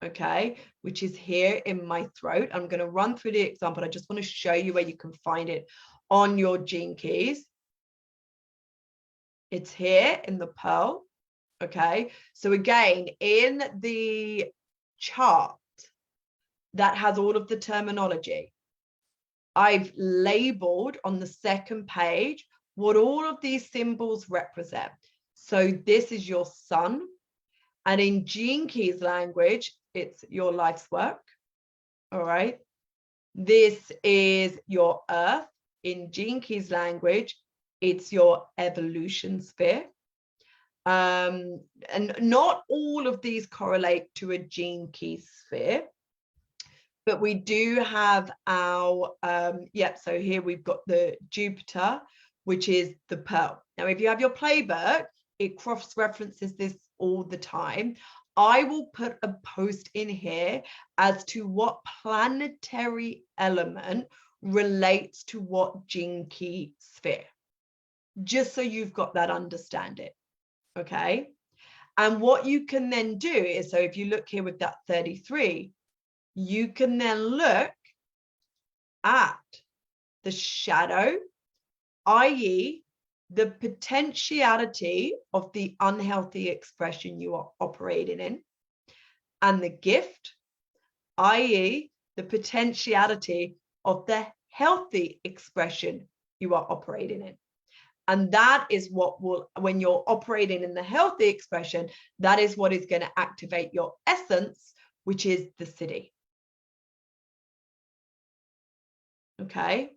Okay, which is here in my throat. I'm going to run through the example. I just want to show you where you can find it on your gene keys. It's here in the pearl. Okay, so again, in the chart that has all of the terminology, I've labeled on the second page what all of these symbols represent. So this is your sun, and in Gene Keys language, it's your life's work. All right. This is your earth. In Gene Keys language, it's your evolution sphere. And not all of these correlate to a Gene Key sphere, but we do have our, so here we've got the Jupiter, which is the pearl. Now, if you have your playbook, it cross-references this all the time. I will put a post in here as to what planetary element relates to what Gene Key sphere, just so you've got that understanding, okay? And what you can then do is, so if you look here with that 33, you can then look at the shadow, i.e., the potentiality of the unhealthy expression you are operating in, and the gift, i.e., the potentiality of the healthy expression you are operating in. And that is what will, when you're operating in the healthy expression, that is what is going to activate your essence, which is the city. Okay,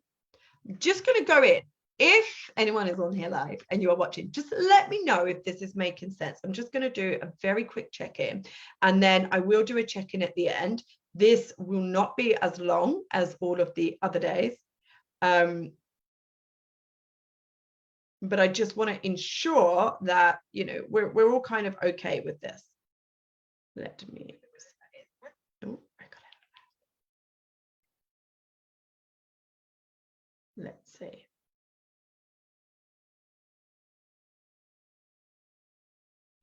just going to go in. If anyone is on here live and you are watching, just let me know if this is making sense. I'm just going to do a very quick check-in, and then I will do a check-in at the end. This will not be as long as all of the other days. But I just want to ensure that, you know, we're all kind of okay with this. Let me, oh, I got it. Let's see.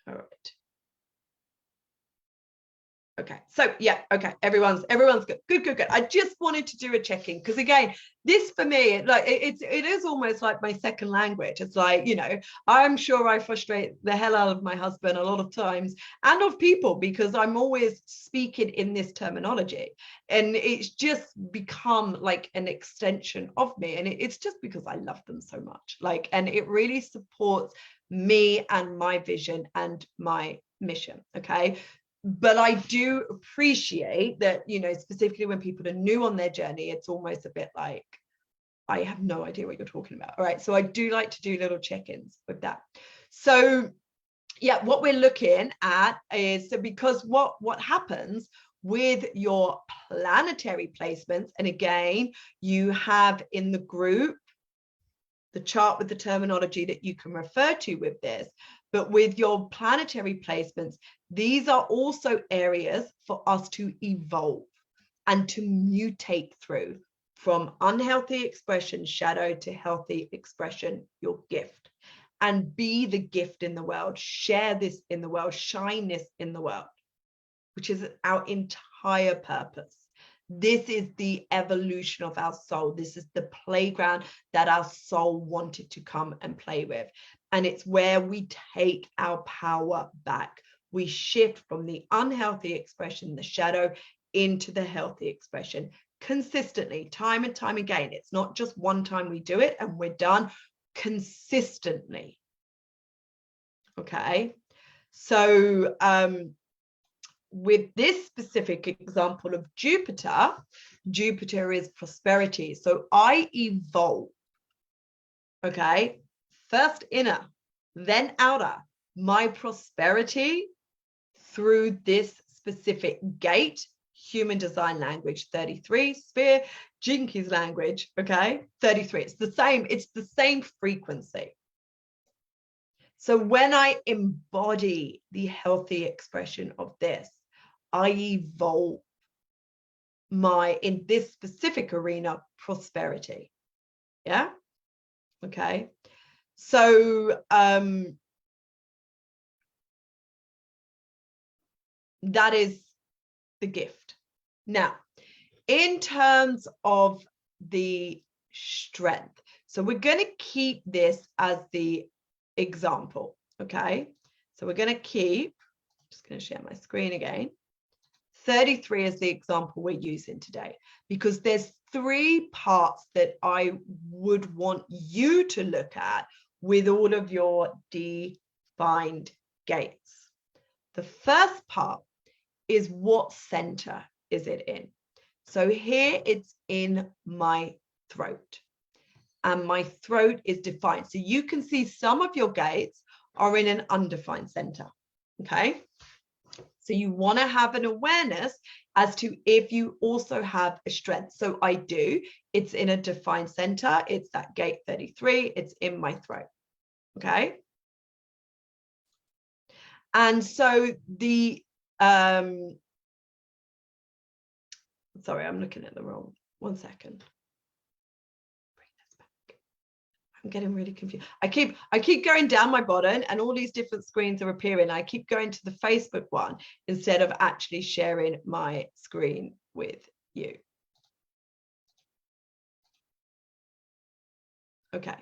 All right. Okay, so yeah, okay, everyone's good. I just wanted to do a check-in because, again, this for me, like it is almost like my second language. It's like, you know, I'm sure I frustrate the hell out of my husband a lot of times, and of people, because I'm always speaking in this terminology, and it's just become like an extension of me, and it's just because I love them so much, like, and it really supports me and my vision and my mission. Okay, but I do appreciate that, you know, specifically when people are new on their journey, it's almost a bit like, I have no idea what you're talking about. All right, so I do like to do little check-ins with that. So yeah, what we're looking at is, so because what happens with your planetary placements, and again, you have in the group the chart with the terminology that you can refer to with this, but with your planetary placements, these are also areas for us to evolve and to mutate through, from unhealthy expression, shadow, to healthy expression, your gift, and be the gift in the world, share this in the world, shine this in the world, which is our entire purpose. This is the evolution of our soul. This is the playground that our soul wanted to come and play with. And it's where we take our power back. We shift from the unhealthy expression, the shadow, into the healthy expression consistently, time and time again. It's not just one time we do it and we're done. Consistently. Okay. So, with this specific example of Jupiter, Jupiter is prosperity. So I evolve, okay? First inner, then outer. My prosperity through this specific gate, human design language, 33, sphere, Gene Keys language, okay? 33, it's the same frequency. So when I embody the healthy expression of this, I evolve my, in this specific arena, prosperity. Yeah. Okay. So that is the gift. Now, in terms of the strength, so we're going to keep this as the example. Okay. So we're going to keep, just going to share my screen again. 33 is the example we're using today, because there's 3 parts that I would want you to look at with all of your defined gates. The first part is, what center is it in? So here it's in my throat, and my throat is defined. So you can see some of your gates are in an undefined center, okay? So you want to have an awareness as to if you also have a strength. So I do. It's in a defined center. It's that gate 33. It's in my throat, okay? And so the, sorry, I'm looking at the wrong, one second. I'm getting really confused. I keep going down my button and all these different screens are appearing. I keep going to the Facebook one instead of actually sharing my screen with you. Okay.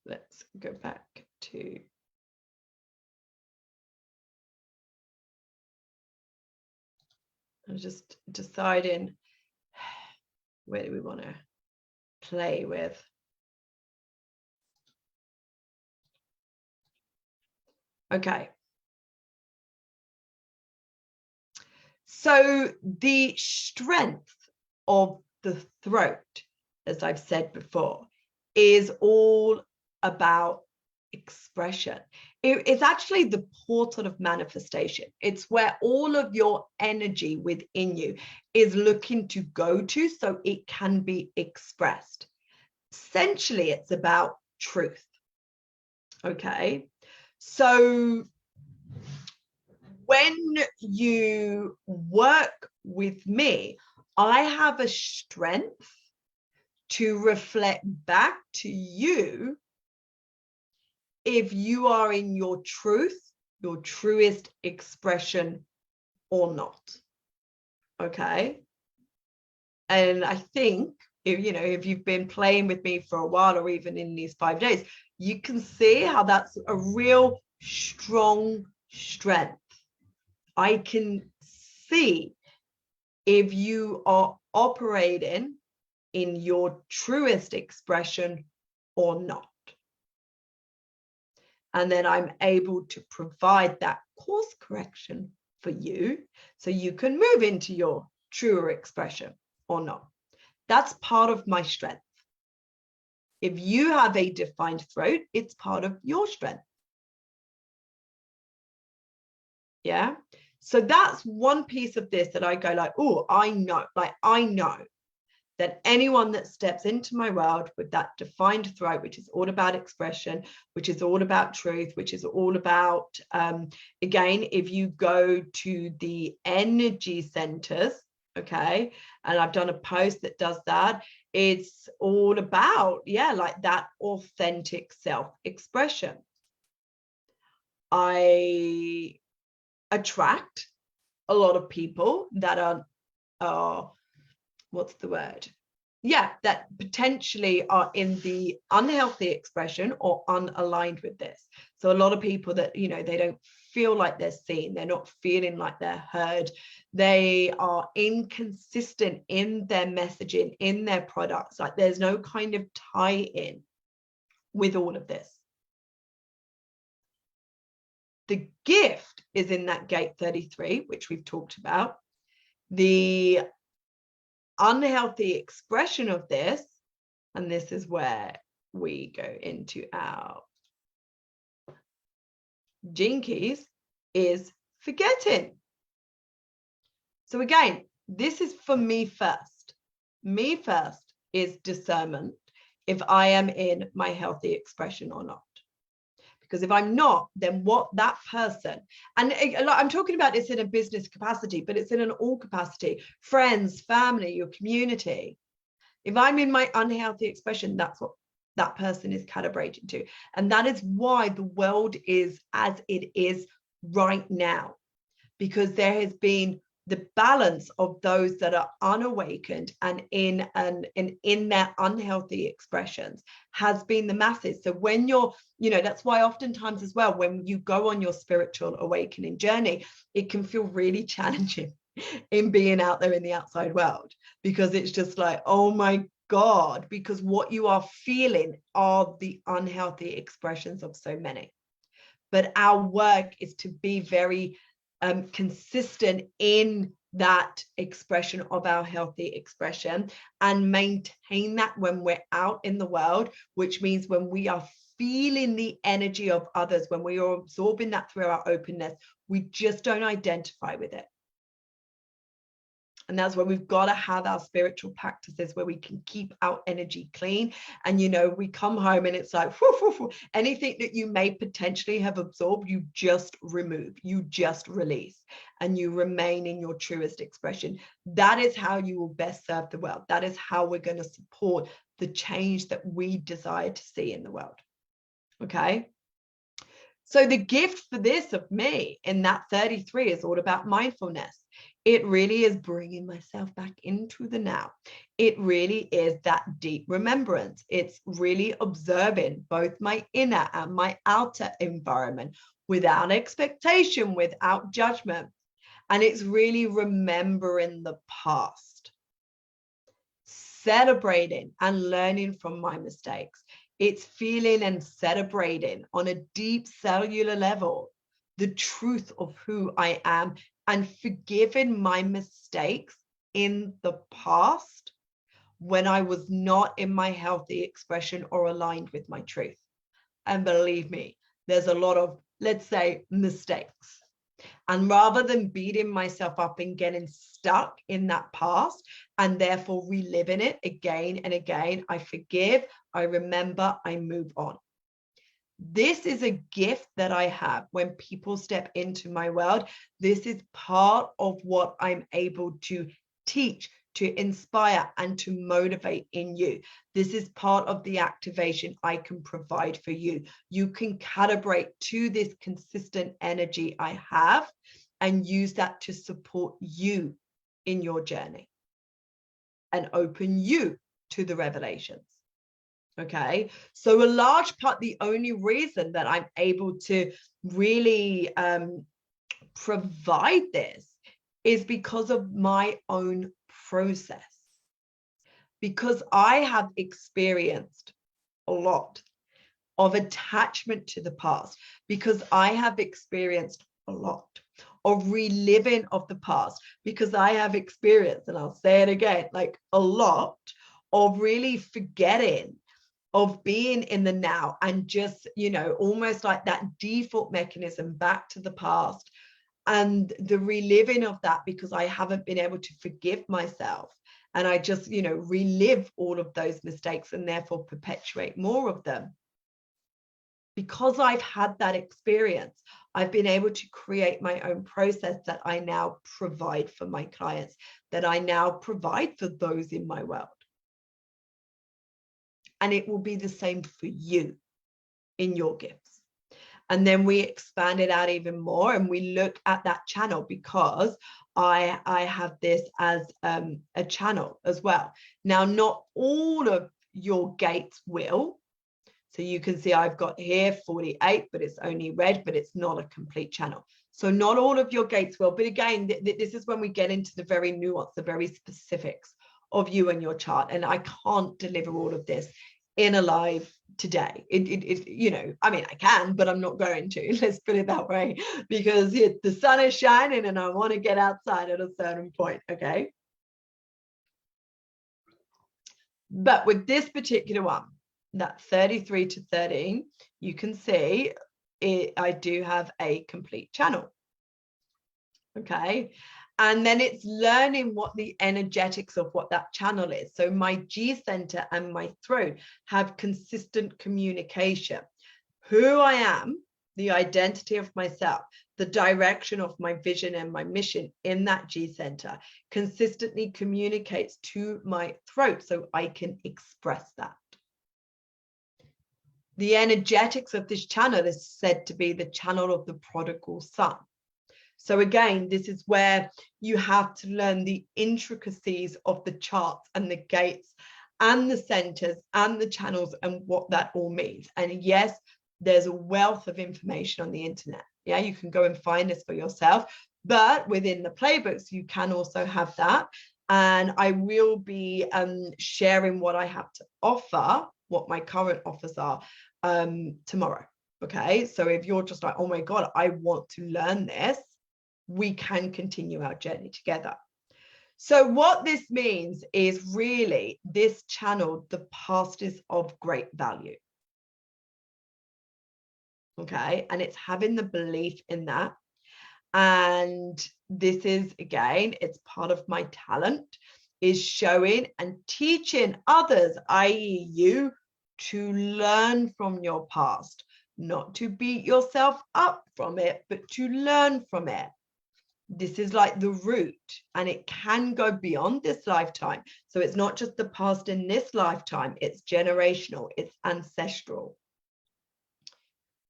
Let's go back to. I'm just deciding, where do we want to play with? Okay. So the strength of the throat, as I've said before, is all about expression. It's actually the portal of manifestation. It's where all of your energy within you is looking to go to so it can be expressed. Essentially, it's about truth. Okay. So when you work with me, I have a strength to reflect back to you if you are in your truth, your truest expression or not. Okay. And I think if you've been playing with me for a while, or even in these 5 days, you can see how that's a real strong strength. I can see if you are operating in your truest expression or not. And then I'm able to provide that course correction for you so you can move into your truer expression or not. That's part of my strength. If you have a defined throat, it's part of your strength. Yeah. So that's one piece of this that I go like, oh, I know that anyone that steps into my world with that defined throat, which is all about expression, which is all about truth, which is all about, again, if you go to the energy centers, okay, and I've done a post that does that, it's all about, like that authentic self-expression. I attract a lot of people that are what's the word? That potentially are in the unhealthy expression or unaligned with this. So a lot of people that, they don't feel like they're seen, they're not feeling like they're heard, they are inconsistent in their messaging, in their products, like there's no kind of tie-in with all of this. The gift is in that gate 33, which we've talked about. The unhealthy expression of this, and this is where we go into our gene keys, is forgetting. So again, this is for me first. Me first is discernment if I am in my healthy expression or not. Because if I'm not, then what that person, and I'm talking about this in a business capacity, but it's in an all capacity, friends, family, your community. If I'm in my unhealthy expression, that's what that person is calibrating to. And that is why the world is as it is right now, because there has been the balance of those that are unawakened and in their unhealthy expressions has been the masses. So when you're, that's why oftentimes as well, when you go on your spiritual awakening journey, it can feel really challenging in being out there in the outside world, because it's just like, oh my God, because what you are feeling are the unhealthy expressions of so many. But our work is to be very consistent in that expression of our healthy expression and maintain that when we're out in the world, which means when we are feeling the energy of others, when we are absorbing that through our openness, we just don't identify with it. And that's where we've got to have our spiritual practices where we can keep our energy clean. And, we come home and it's like, whoo, whoo, whoo. Anything that you may potentially have absorbed, you just remove, you just release, and you remain in your truest expression. That is how you will best serve the world. That is how we're going to support the change that we desire to see in the world. Okay. So the gift for this of me in that 33 is all about mindfulness. It really is bringing myself back into the now. It really is that deep remembrance. It's really observing both my inner and my outer environment without expectation, without judgment. And it's really remembering the past, celebrating and learning from my mistakes. It's feeling and celebrating on a deep cellular level the truth of who I am and forgiving my mistakes in the past when I was not in my healthy expression or aligned with my truth. And believe me, there's a lot of, let's say, mistakes. And rather than beating myself up and getting stuck in that past and therefore reliving it again and again, I forgive, I remember, I move on. This is a gift that I have when people step into my world. This is part of what I'm able to teach, to inspire, and to motivate in you. This is part of the activation I can provide for you. You can calibrate to this consistent energy I have and use that to support you in your journey and open you to the revelations. Okay, so a large part, the only reason that I'm able to really provide this is because of my own process, because I have experienced a lot of attachment to the past, because I have experienced a lot of reliving of the past, because I have experienced, and I'll say it again, like a lot of really forgetting, of being in the now, and just, almost like that default mechanism back to the past and the reliving of that, because I haven't been able to forgive myself. And I just, relive all of those mistakes and therefore perpetuate more of them. Because I've had that experience, I've been able to create my own process that I now provide for my clients, that I now provide for those in my world. And it will be the same for you in your gifts. And then we expand it out even more and we look at that channel, because I have this as a channel as well. Now, not all of your gates will. So you can see I've got here 48, but it's only red, but it's not a complete channel. So not all of your gates will. But again, this is when we get into the very nuance, the very specifics of you and your chart. And I can't deliver all of this in a live today. I can, but I'm not going to. Let's put it that way, because the sun is shining and I want to get outside at a certain point. Okay. But with this particular one, that 33 to 13, you can see I do have a complete channel. Okay. And then it's learning what the energetics of what that channel is. So my G center and my throat have consistent communication. Who I am, the identity of myself, the direction of my vision and my mission in that G center consistently communicates to my throat so I can express that. The energetics of this channel is said to be the channel of the prodigal son. So again, this is where you have to learn the intricacies of the charts and the gates and the centers and the channels and what that all means. And yes, there's a wealth of information on the internet. Yeah, you can go and find this for yourself, but within the playbooks, you can also have that. And I will be sharing what I have to offer, what my current offers are, tomorrow. Okay, so if you're just like, oh my God, I want to learn this, we can continue our journey together. So what this means is really this channel, the past is of great value. Okay, and it's having the belief in that. And this is, again, it's part of my talent, is showing and teaching others, i.e. you, to learn from your past, not to beat yourself up from it, but to learn from it. This is like the root, and it can go beyond this lifetime. So it's not just the past in this lifetime, it's generational, it's ancestral.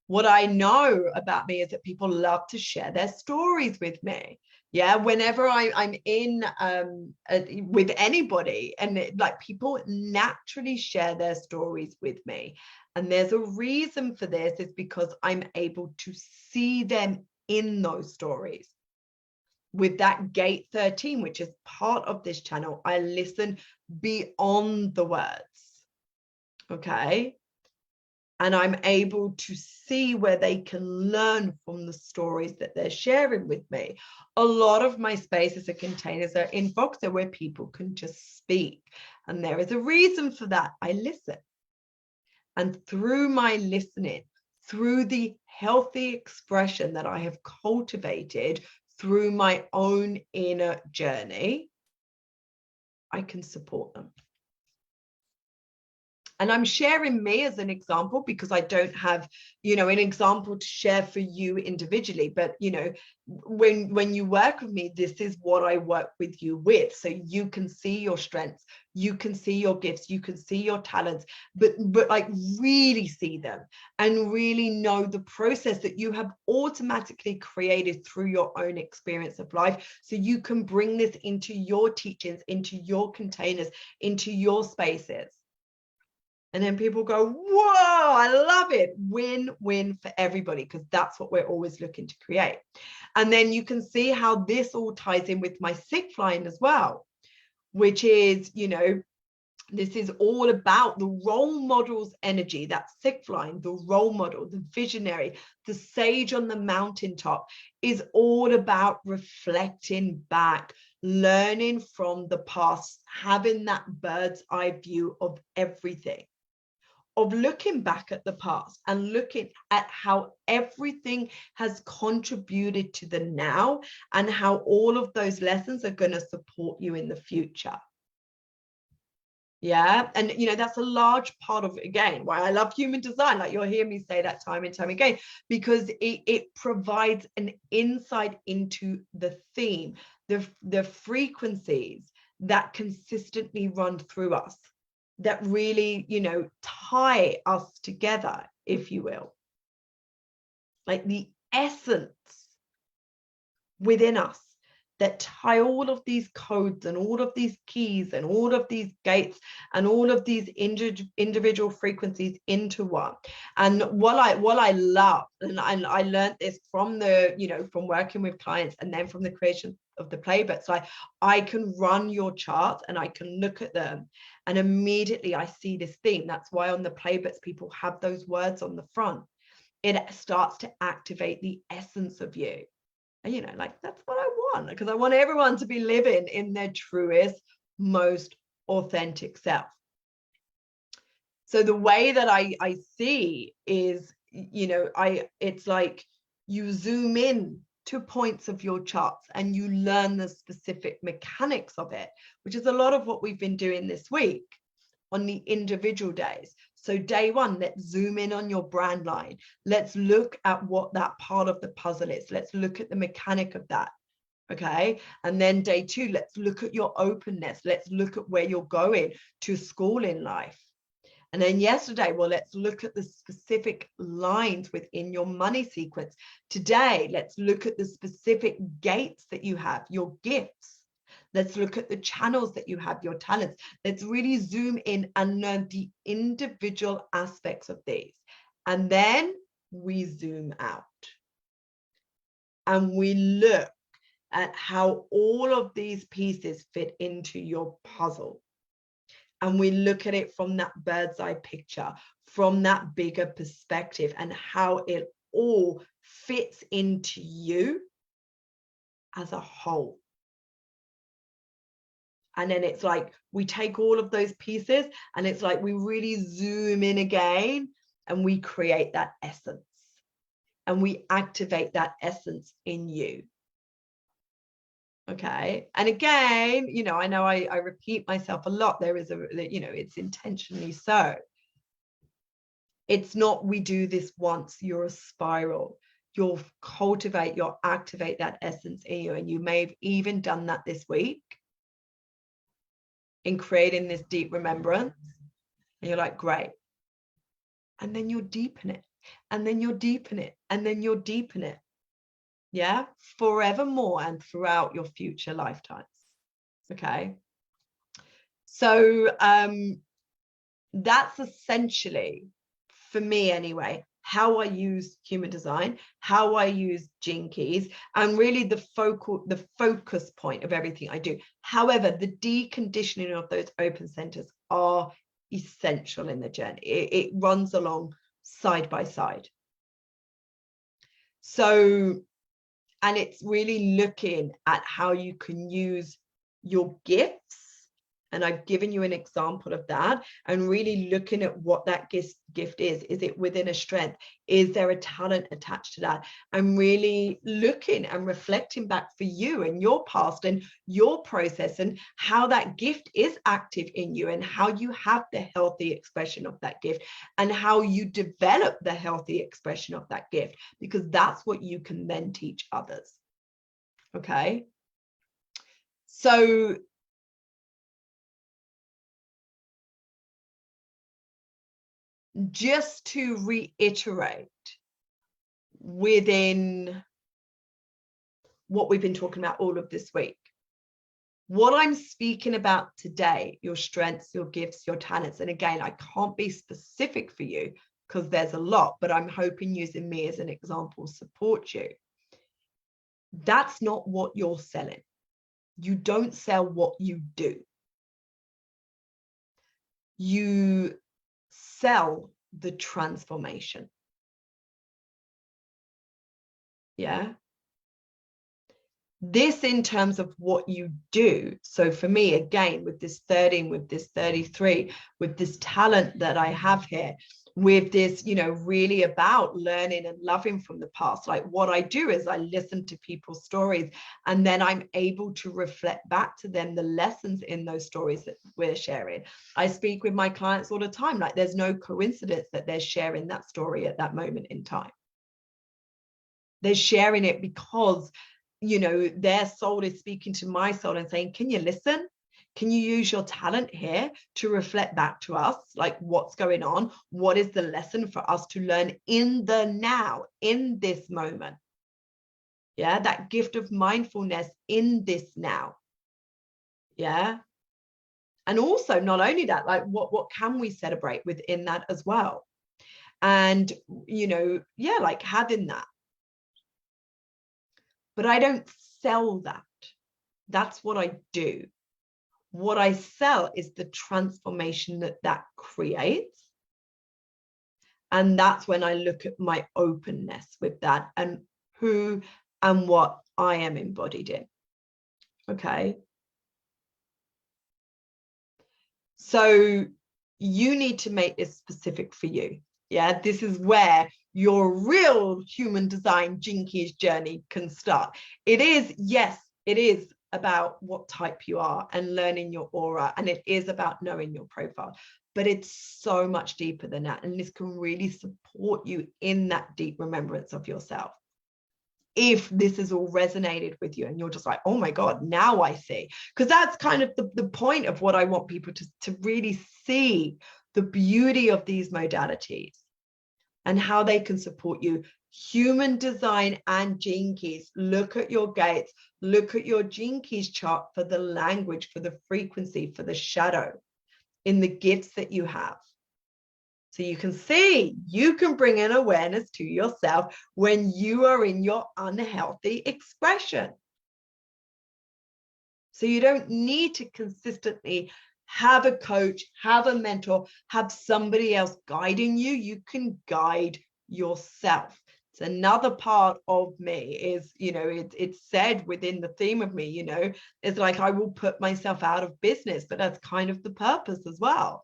What I know about me is that people love to share their stories with me. Yeah, whenever I'm in with anybody, and like people naturally share their stories with me. And there's a reason for this, is because I'm able to see them in those stories. With that gate 13, which is part of this channel, I listen beyond the words. Okay. And I'm able to see where they can learn from the stories that they're sharing with me. A lot of my spaces and containers are in Voxer where people can just speak. And there is a reason for that. I listen. And through my listening, through the healthy expression that I have cultivated through my own inner journey, I can support them. And I'm sharing me as an example because I don't have, an example to share for you individually. But, when you work with me, this is what I work with you with. So you can see your strengths, you can see your gifts, you can see your talents, but like really see them and really know the process that you have automatically created through your own experience of life. So you can bring this into your teachings, into your containers, into your spaces. And then people go, whoa, I love it. Win-win for everybody, because that's what we're always looking to create. And then you can see how this all ties in with my sick line as well, which is, this is all about the role model's energy, that sick line, the role model, the visionary, the sage on the mountaintop, is all about reflecting back, learning from the past, having that bird's eye view of everything. Of looking back at the past and looking at how everything has contributed to the now and how all of those lessons are going to support you in the future. Yeah. And, that's a large part of, again, why I love human design. Like you'll hear me say that time and time again, because it provides an insight into the theme, the frequencies that consistently run through us, that really, tie us together, if you will. Like the essence within us that tie all of these codes and all of these keys and all of these gates and all of these individual frequencies into one. And what I love, and I learned this from from working with clients and then from the creation of the playbooks, like I can run your charts and I can look at them and immediately I see this theme. That's why on the playbooks people have those words on the front. It starts to activate the essence of you. And like that's what I want, because I want everyone to be living in their truest, most authentic self. So the way that I see is, it's like you zoom in to points of your charts and you learn the specific mechanics of it, which is a lot of what we've been doing this week on the individual days. So day one, let's zoom in on your brand line. Let's look at what that part of the puzzle is. Let's look at the mechanic of that. Okay. And then day two, let's look at your openness. Let's look at where you're going to school in life. And then yesterday, well, let's look at the specific lines within your money sequence. Today, let's look at the specific gates that you have, your gifts. Let's look at the channels that you have, your talents. Let's really zoom in and learn the individual aspects of these. And then we zoom out and we look at how all of these pieces fit into your puzzle. And we look at it from that bird's eye picture, from that bigger perspective, and how it all fits into you as a whole. And then it's like we take all of those pieces and it's like we really zoom in again and we create that essence and we activate that essence in you. Okay. And again, you know I repeat myself a lot. There is it's intentionally so. It's not we do this once, you're a spiral. You'll cultivate, you'll activate that essence in you. And you may have even done that this week in creating this deep remembrance. And you're like, great. And then you'll deepen it. And then you'll deepen it. And then you'll deepen it. Yeah, forevermore and throughout your future lifetimes. Okay. So that's essentially, for me anyway, how I use human design, how I use Gene Keys, and really the focus point of everything I do. However, the deconditioning of those open centers are essential in the journey. It runs along side by side. So, and it's really looking at how you can use your gifts. And I've given you an example of that, and really looking at what that gift is. Is it within a strength? Is there a talent attached to that? And really looking and reflecting back for you and your past and your process and how that gift is active in you and how you have the healthy expression of that gift and how you develop the healthy expression of that gift, because that's what you can then teach others. Okay. So just to reiterate within what we've been talking about all of this week, what I'm speaking about today, your strengths, your gifts, your talents. And again, I can't be specific for you because there's a lot, but I'm hoping using me as an example support you. That's not what you're selling. You don't sell what you do. You sell the transformation. Yeah. This in terms of what you do. So for me, again, with this 13, with this 33, with this talent that I have here, with this, really about learning and loving from the past. Like what I do is I listen to people's stories and then I'm able to reflect back to them the lessons in those stories that we're sharing. I speak with my clients all the time. Like there's no coincidence that they're sharing that story at that moment in time. They're sharing it because, their soul is speaking to my soul and saying, can you listen? Can you use your talent here to reflect back to us, like what's going on? What is the lesson for us to learn in the now, in this moment? Yeah, that gift of mindfulness in this now. Yeah. And also not only that, like what can we celebrate within that as well? And, like having that. But I don't sell that. That's what I do. What I sell is the transformation that creates. And that's when I look at my openness with that and who and what I am embodied in. Okay. So you need to make this specific for you. Yeah, this is where your real human design Gene Keys journey can start. It is about what type you are and learning your aura, and it is about knowing your profile, but it's so much deeper than that, and this can really support you in that deep remembrance of yourself. If this has all resonated with you and you're just like, oh my God, now I see, because that's kind of the point of what I want people to really see the beauty of these modalities and how they can support you. Human design and gene keys. Look at your gates, look at your gene keys chart for the language, for the frequency, for the shadow in the gifts that you have. So you can see you can bring an awareness to yourself when you are in your unhealthy expression. So you don't need to consistently have a coach, have a mentor, have somebody else guiding you. You can guide yourself. It's another part of me is, it's said within the theme of me, it's like I will put myself out of business, but that's kind of the purpose as well.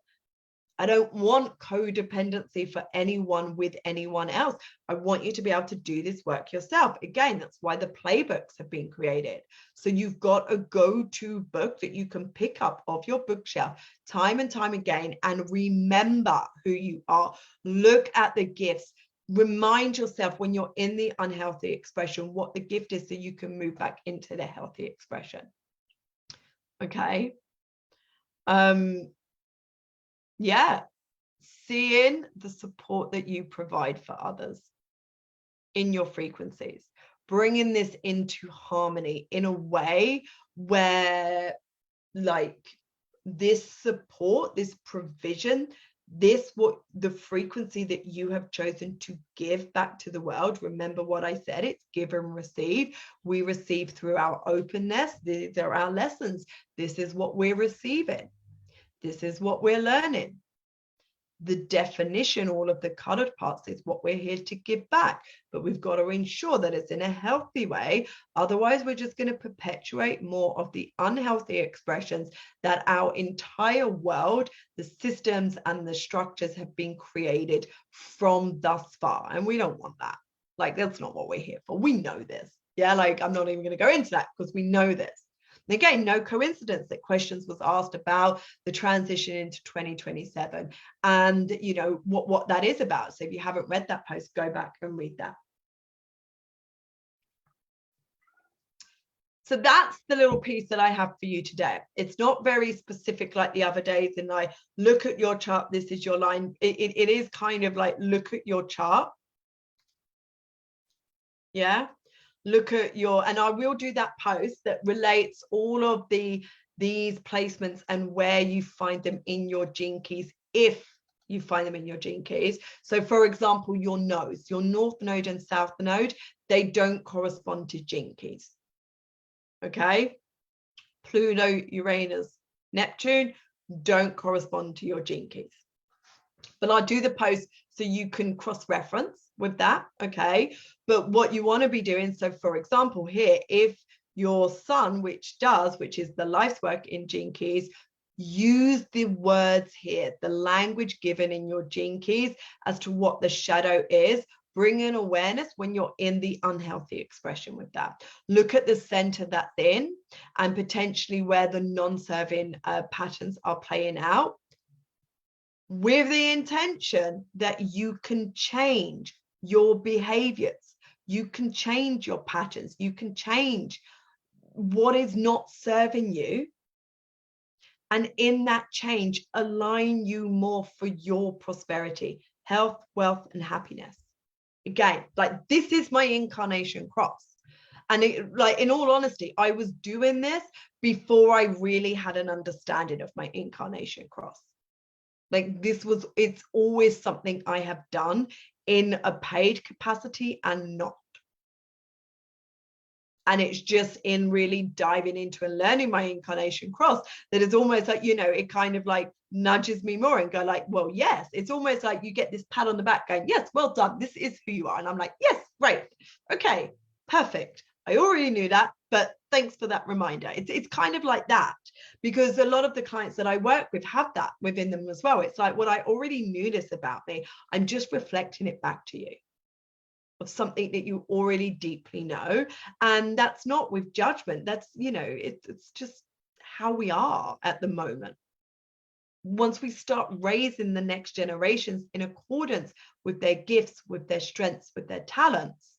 I don't want codependency for anyone with anyone else. I want you to be able to do this work yourself. Again, that's why the playbooks have been created. So you've got a go-to book that you can pick up off your bookshelf time and time again and remember who you are. Look at the gifts. Remind yourself when you're in the unhealthy expression what the gift is so you can move back into the healthy expression. Okay. Yeah, seeing the support that you provide for others in your frequencies, bringing this into harmony in a way where, like, this support, this provision, what the frequency that you have chosen to give back to the world. Remember what I said, it's give and receive. We receive through our openness. These are our lessons. This is what we're receiving. This is what we're learning. The definition, all of the colored parts, is what we're here to give back. But we've got to ensure that it's in a healthy way. Otherwise, we're just going to perpetuate more of the unhealthy expressions that our entire world, the systems and the structures have been created from thus far. And we don't want that. Like, that's not what we're here for. We know this. Yeah, like, I'm not even going to go into that because we know this. And again, no coincidence that questions was asked about the transition into 2027 and, what that is about. So if you haven't read that post, go back and read that. So that's the little piece that I have for you today. It's not very specific like the other days. And I look at your chart. This is your line. It is kind of like, look at your chart. Yeah. Look at and I will do that post that relates all of these placements and where you find them in your gene keys, if you find them in your gene keys. So for example, your nodes, your north node and south node, they don't correspond to gene keys. Okay. Pluto, Uranus, Neptune don't correspond to your gene keys. But I'll do the post so you can cross-reference with that, okay? But what you want to be doing, so for example here, if your sun, which is the life's work in gene keys, use the words here, the language given in your gene keys as to what the shadow is. Bring in awareness when you're in the unhealthy expression with that. Look at the center that's in and potentially where the non-serving patterns are playing out, with the intention that you can change your behaviors. You can change your patterns. You can change what is not serving you. And in that change, align you more for your prosperity, health, wealth, and happiness. Again, like, this is my incarnation cross. And in all honesty, I was doing this before I really had an understanding of my incarnation cross. Like, it's always something I have done in a paid capacity and not. And it's just in really diving into and learning my incarnation cross that it's almost like, it kind of like nudges me more and go like, well, yes, it's almost like you get this pat on the back going, yes, well done. This is who you are. And I'm like, yes, great. Okay, perfect. I already knew that, but thanks for that reminder. It's kind of like that, because a lot of the clients that I work with have that within them as well. It's like, well, I already knew this about me. I'm just reflecting it back to you, of something that you already deeply know. And that's not with judgment. That's, it's just how we are at the moment. Once we start raising the next generations in accordance with their gifts, with their strengths, with their talents,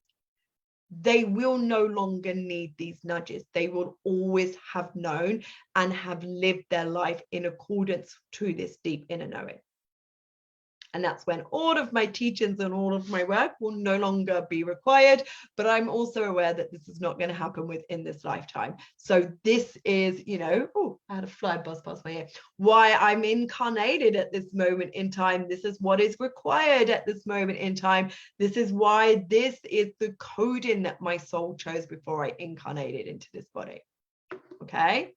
they will no longer need these nudges. They will always have known and have lived their life in accordance to this deep inner knowing. And that's when all of my teachings and all of my work will no longer be required. But I'm also aware that this is not going to happen within this lifetime. So this is, you know, oh, I had a fly buzz past my ear. Why I'm incarnated at this moment in time. This is what is required at this moment in time. This is why this is the coding that my soul chose before I incarnated into this body. Okay.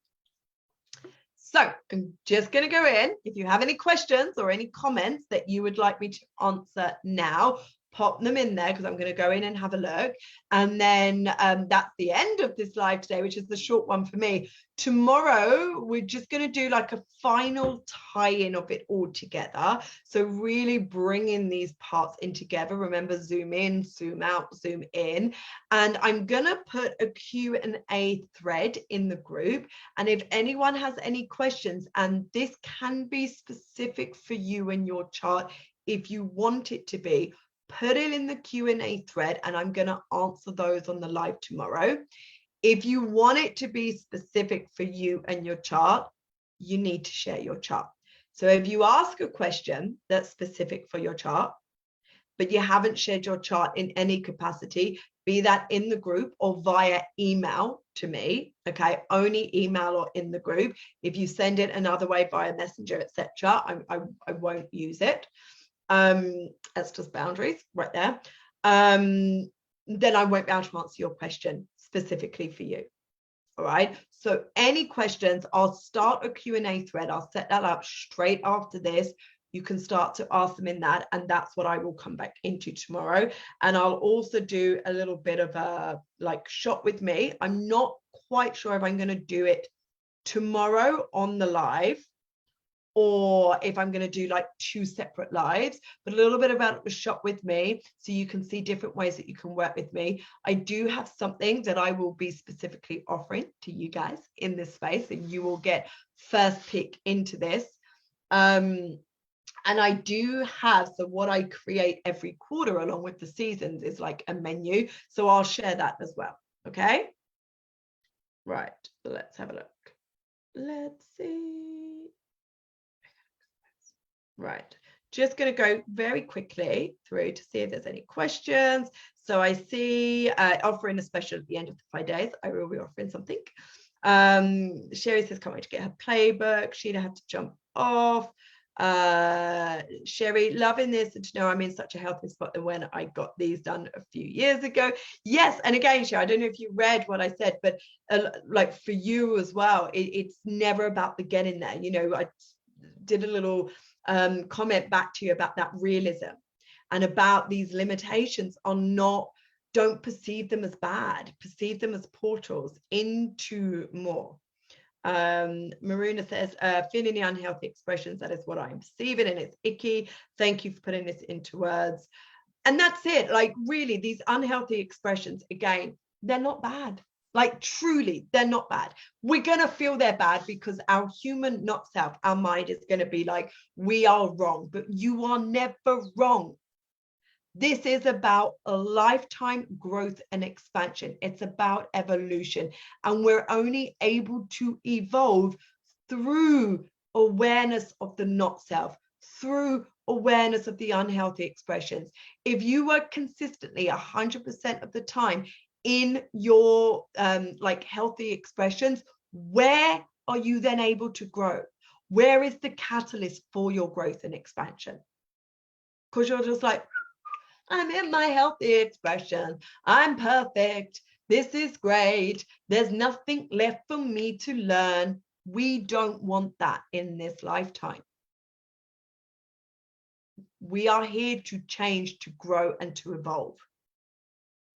So I'm just going to go in. If you have any questions or any comments that you would like me to answer now, pop them in there, because I'm going to go in and have a look. And then that's the end of this live today, which is the short one for me. Tomorrow, we're just going to do like a final tie-in of it all together. So really bringing these parts in together. Remember, zoom in, zoom out, zoom in. And I'm going to put a Q&A thread in the group. And if anyone has any questions, and this can be specific for you and your chart, if you want it to be, put it in the Q&A thread, and I'm going to answer those on the live tomorrow. If you want it to be specific for you and your chart, you need to share your chart. So if you ask a question that's specific for your chart, but you haven't shared your chart in any capacity, be that in the group or via email to me, okay, only email or in the group. If you send it another way via messenger, etc., I won't use it. That's just boundaries right there. Then I won't be able to answer your question specifically for you. All right. So any questions, I'll start a Q&A thread. I'll set that up straight after this. You can start to ask them in that, and that's what I will come back into tomorrow. And I'll also do a little bit of a like shot with me. I'm not quite sure if I'm going to do it tomorrow on the live, or if I'm going to do like 2 separate lives, but a little bit about the shop with me, so you can see different ways that you can work with me. I do have something that I will be specifically offering to you guys in this space, and you will get first pick into this. And I do have, so what I create every quarter along with the seasons is like a menu. So I'll share that as well. Okay. Right. Let's have a look. Let's see. Right, just going to go very quickly through to see if there's any questions. So I see offering a special at the end of the 5 days. I will be offering something. Sherry says can't wait to get her playbook. Sheena had to jump off. Sherry, loving this, and to know I'm in such a healthy spot than when I got these done a few years ago. Yes, and again, Sherry, I don't know if you read what I said, but like for you as well, it's never about the getting there. You know, I did a little comment back to you about that realism and about these limitations are not, don't perceive them as bad, perceive them as portals into more. Maruna says, feeling the unhealthy expressions, that is what I'm perceiving, and it's icky. Thank you for putting this into words. And that's it. Like really, these unhealthy expressions, again, they're not bad. Like truly, they're not bad. We're going to feel they're bad because our human not self, our mind is going to be like, we are wrong, but you are never wrong. This is about a lifetime growth and expansion. It's about evolution. And we're only able to evolve through awareness of the not self, through awareness of the unhealthy expressions. If you were consistently 100% of the time in your like healthy expressions, where are you then able to grow? Where is the catalyst for your growth and expansion? Because you're just like, I'm in my healthy expression. I'm perfect. This is great. There's nothing left for me to learn. We don't want that in this lifetime. We are here to change, to grow, and to evolve.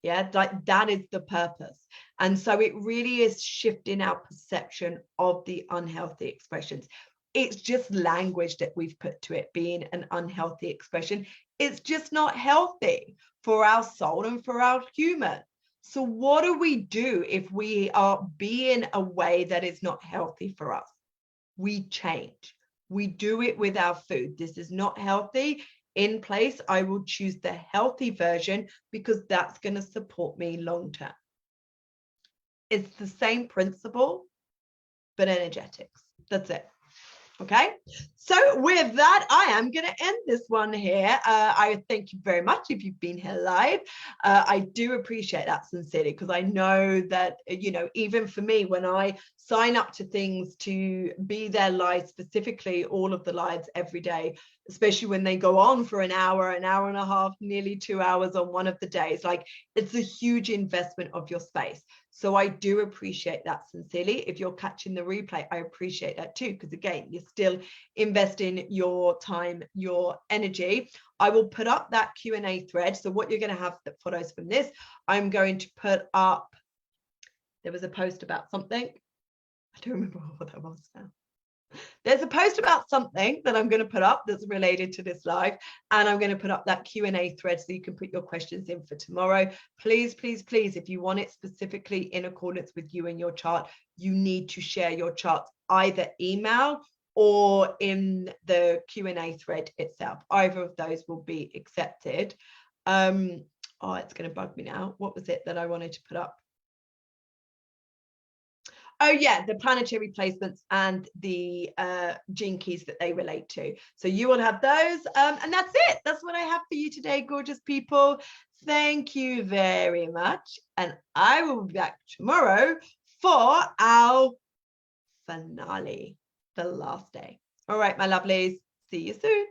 Yeah, like that is the purpose. And so it really is shifting our perception of the unhealthy expressions. It's just language that we've put to it being an unhealthy expression. It's just not healthy for our soul and for our human. So what do we do if we are being a way that is not healthy for us? We change. We do it with our food. This is not healthy. In place, I will choose the healthy version because that's going to support me long term. It's the same principle, but energetics. That's it. Okay, so with that, I am going to end this one here. I thank you very much if you've been here live. I do appreciate that sincerely, because I know that, you know, even for me, when I sign up to things to be there live, specifically all of the lives every day, especially when they go on for an hour and a half, nearly 2 hours on one of the days, like, it's a huge investment of your space. So I do appreciate that sincerely. If you're catching the replay, I appreciate that too, because again, you're still investing your time, your energy. I will put up that Q&A thread. So what you're going to have that follows from this, I'm going to put up, there was a post about something. I don't remember what that was now. There's a post about something that I'm going to put up that's related to this live, and I'm going to put up that Q&A thread so you can put your questions in for tomorrow. Please, please, please, if you want it specifically in accordance with you and your chart, you need to share your charts either email or in the Q&A thread itself. Either of those will be accepted. Oh, it's going to bug me now. What was it that I wanted to put up? Oh yeah, the planetary placements and the gene keys that they relate to. So you will have those, and that's it. That's what I have for you today, gorgeous people. Thank you very much, and I will be back tomorrow for our finale, the last day. All right, my lovelies, see you soon.